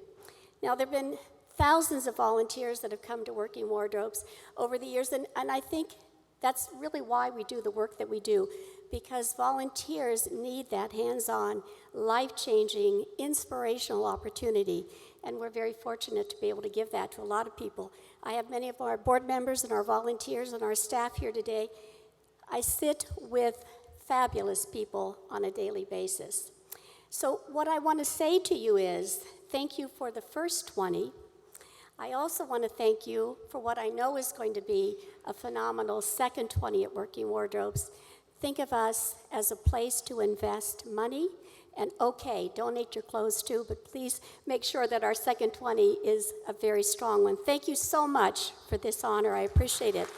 Speaker 20: Now, there have been thousands of volunteers that have come to Working Wardrobes over the years, and I think that's really why we do the work that we do, because volunteers need that hands-on, life-changing, inspirational opportunity, and we're very fortunate to be able to give that to a lot of people. I have many of our board members and our volunteers and our staff here today. I sit with fabulous people on a daily basis. So what I want to say to you is, thank you for the first 20. I also want to thank you for what I know is going to be a phenomenal second 20 at Working Wardrobes. Think of us as a place to invest money, and okay, donate your clothes too, but please make sure that our second 20 is a very strong one. Thank you so much for this honor. I appreciate it.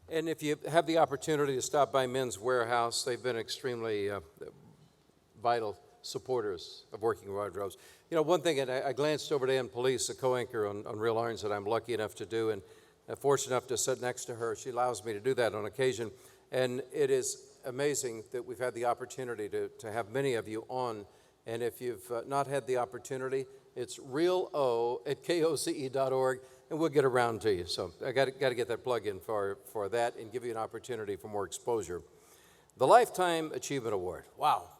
Speaker 19: And if you have the opportunity to stop by Men's Warehouse, they've been extremely vital supporters of Working Wardrobes. You know, one thing, and I glanced over to Ann Police, a co-anchor on Real Orange that I'm lucky enough to do, and fortunate enough to sit next to her. She allows me to do that on occasion. And it is amazing that we've had the opportunity to have many of you on. And if you've not had the opportunity, it's realo@koce.org. And we'll get around to you. So I got to get that plug in for that and give you an opportunity for more exposure. The Lifetime Achievement Award. Wow.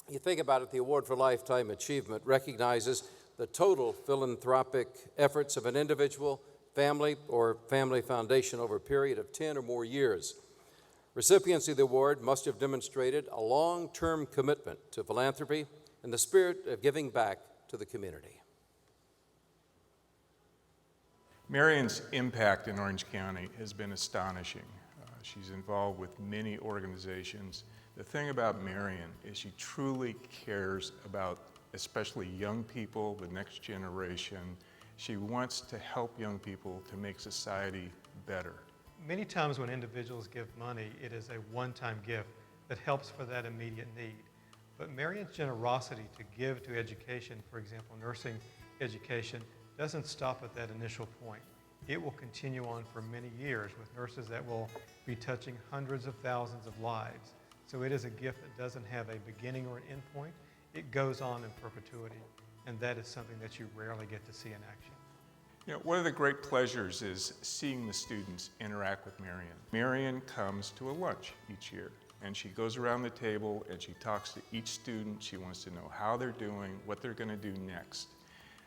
Speaker 19: You think about it, the Award for Lifetime Achievement recognizes the total philanthropic efforts of an individual, family, or family foundation over a period of 10 or more years. Recipients of the award must have demonstrated a long-term commitment to philanthropy and the spirit of giving back to the community.
Speaker 15: Marion's impact in Orange County has been astonishing. She's involved with many organizations. The thing about Marion is she truly cares about especially young people, the next generation. She wants to help young people to make society better.
Speaker 21: Many times when individuals give money, it is a one-time gift that helps for that immediate need. But Marion's generosity to give to education, for example, nursing education, doesn't stop at that initial point. It will continue on for many years with nurses that will be touching hundreds of thousands of lives. So it is a gift that doesn't have a beginning or an end point. It goes on in perpetuity, and that is something that you rarely get to see in action.
Speaker 15: You know, one of the great pleasures is seeing the students interact with Marion. Marion comes to a lunch each year, and she goes around the table and she talks to each student. She wants to know how they're doing, what they're going to do next.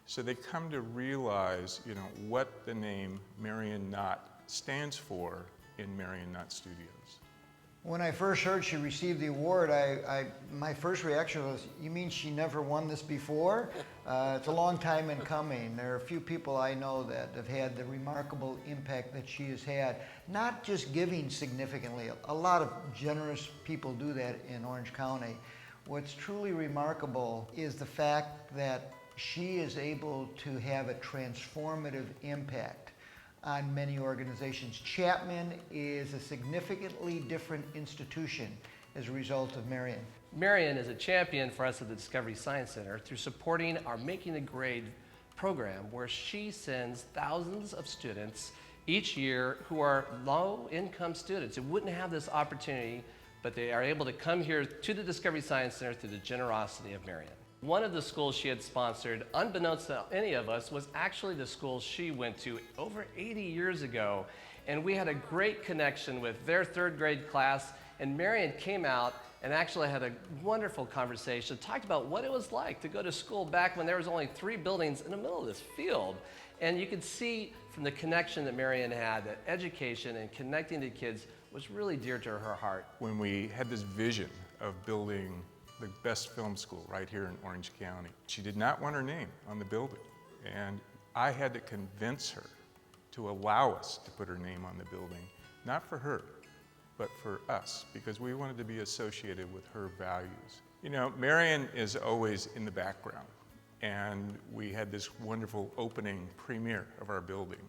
Speaker 15: So they come to realize, you know, what the name Marion Knott stands for in Marion Knott Studios.
Speaker 23: When I first heard she received the award, my first reaction was, you mean she never won this before? It's a long time in coming. There are a few people I know that have had the remarkable impact that she has had, not just giving significantly. A lot of generous people do that in Orange County. What's truly remarkable is the fact that she is able to have a transformative impact on many organizations. Chapman is a significantly different institution as a result of Marion.
Speaker 7: Marion is a champion for us at the Discovery Science Center through supporting our Making the Grade program, where she sends thousands of students each year who are low-income students who wouldn't have this opportunity, but they are able to come here to the Discovery Science Center through the generosity of Marion. One of the schools she had sponsored, unbeknownst to any of us, was actually the school she went to over 80 years ago. And we had a great connection with their third grade class, and Marion came out and actually had a wonderful conversation, talked about what it was like to go to school back when there was only 3 buildings in the middle of this field. And you could see from the connection that Marion had that education and connecting to kids was really dear to her heart.
Speaker 15: When we had this vision of building the best film school right here in Orange County, she did not want her name on the building. And I had to convince her to allow us to put her name on the building, not for her, but for us, because we wanted to be associated with her values. You know, Marion is always in the background, and we had this wonderful opening premiere of our building.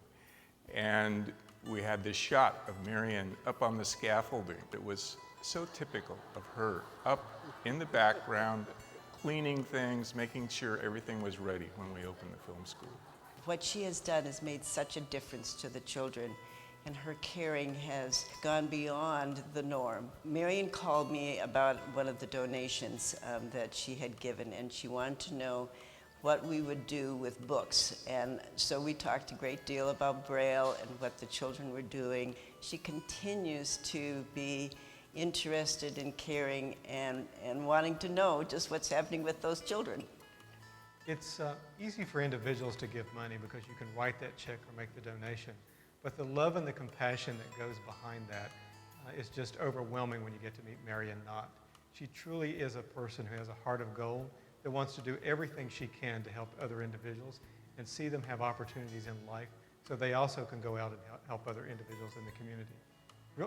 Speaker 15: And we had this shot of Marion up on the scaffolding that was so typical of her, up in the background, cleaning things, making sure everything was ready when we opened the film school.
Speaker 8: What she has done has made such a difference to the children, and her caring has gone beyond the norm. Marion called me about one of the donations that she had given, and she wanted to know what we would do with books. And so we talked a great deal about Braille and what the children were doing. She continues to be interested in caring and wanting to know just what's happening with those children.
Speaker 21: It's easy for individuals to give money because you can write that check or make the donation. But the love and the compassion that goes behind that is just overwhelming when you get to meet Marion Knott. She truly is a person who has a heart of gold that wants to do everything she can to help other individuals and see them have opportunities in life so they also can go out and help other individuals in the community.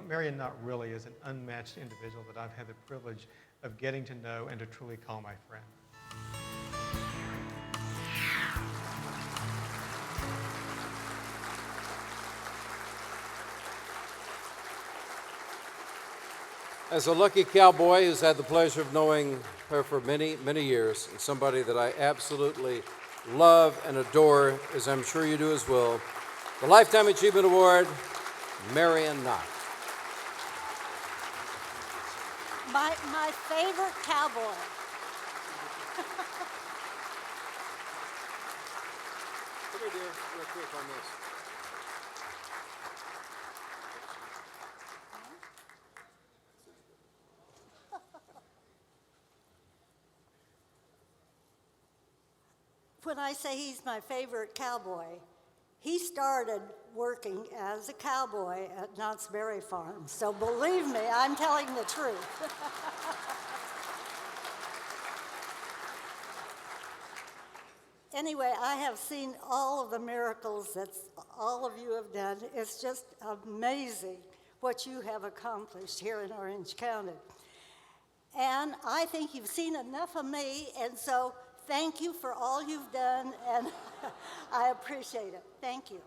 Speaker 21: Marion Knott really is an unmatched individual that I've had the privilege of getting to know and to truly call my friend.
Speaker 19: As a lucky cowboy who's had the pleasure of knowing her for many, many years, and somebody that I absolutely love and adore, as I'm sure you do as well, the Lifetime Achievement Award, Marion Knott.
Speaker 22: My favorite cowboy.
Speaker 19: Come here, dear, real quick on this.
Speaker 22: When I say he's my favorite cowboy, he started working as a cowboy at Knott's Berry Farm. So believe me, I'm telling the truth. Anyway, I have seen all of the miracles that all of you have done. It's just amazing what you have accomplished here in Orange County. And I think you've seen enough of me, and so thank you for all you've done, and I appreciate it. Thank you.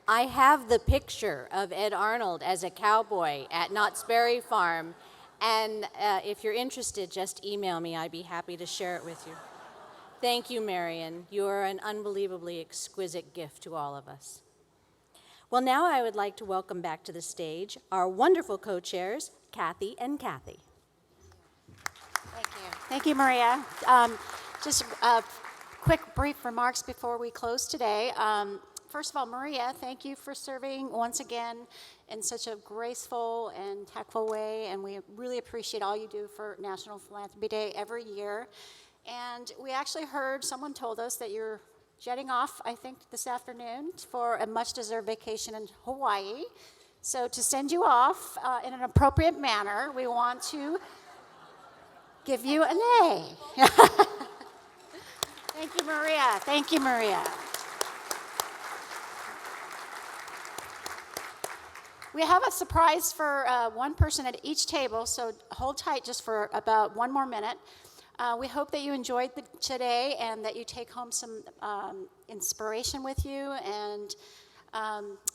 Speaker 24: I have the picture of Ed Arnold as a cowboy at Knott's Berry Farm, and if you're interested, just email me. I'd be happy to share it with you. Thank you, Marion. You are an unbelievably exquisite gift to all of us. Well, now I would like to welcome back to the stage our wonderful co-chairs, Kathy and Kathy.
Speaker 3: Thank you. Thank you, Maria. Just quick, brief remarks before we close today. First of all, Maria, thank you for serving once again in such a graceful and tactful way, and we really appreciate all you do for National Philanthropy Day every year. And we actually heard, someone told us that you're jetting off, I think, this afternoon for a much-deserved vacation in Hawaii. So to send you off in an appropriate manner, we want to give you an A. Thank you, Maria. Thank you, Maria. We have a surprise for one person at each table, so hold tight just for about one more minute. We hope that you enjoyed today and that you take home some inspiration with you. And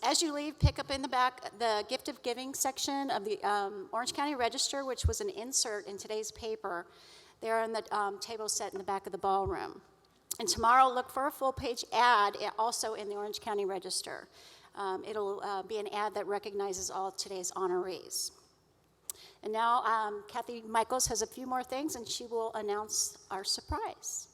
Speaker 3: as you leave, pick up in the back the gift of giving section of the Orange County Register, which was an insert in today's paper. They're on the table set in the back of the ballroom. And tomorrow, look for a full-page ad also in the Orange County Register. It'll be an ad that recognizes all today's honorees. And now Kathy Michaels has a few more things, and she will announce our surprise.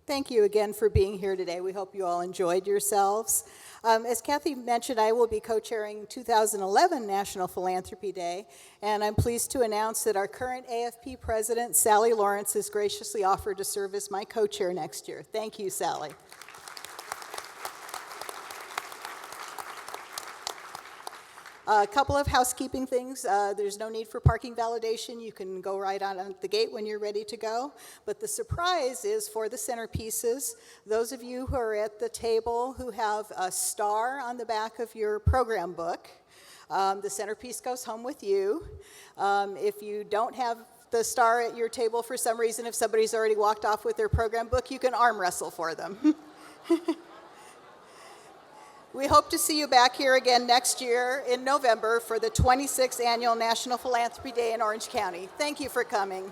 Speaker 1: Thank you again for being here today. We hope you all enjoyed yourselves. As Kathy mentioned, I will be co-chairing 2011 National Philanthropy Day, and I'm pleased to announce that our current AFP president, Sally Lawrence, has graciously offered to serve as my co-chair next year. Thank you, Sally. A couple of housekeeping things. There's no need for parking validation. You can go right on at the gate when you're ready to go. But the surprise is for the centerpieces. Those of you who are at the table who have a star on the back of your program book, the centerpiece goes home with you. If you don't have the star at your table for some reason, if somebody's already walked off with their program book, you can arm wrestle for them. We hope to see you back here again next year in November for the 26th Annual National Philanthropy Day in Orange County. Thank you for coming.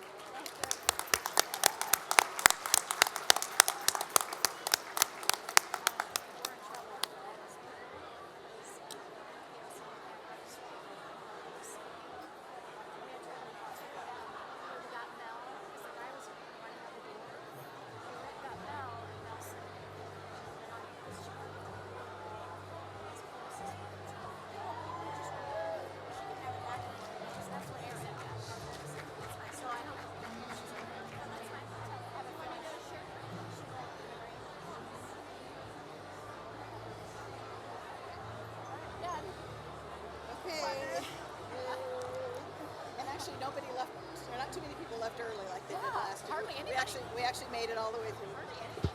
Speaker 1: Nobody left. There are not too many people left early like they did last year.
Speaker 3: Hardly anybody.
Speaker 1: We actually made it all the way through.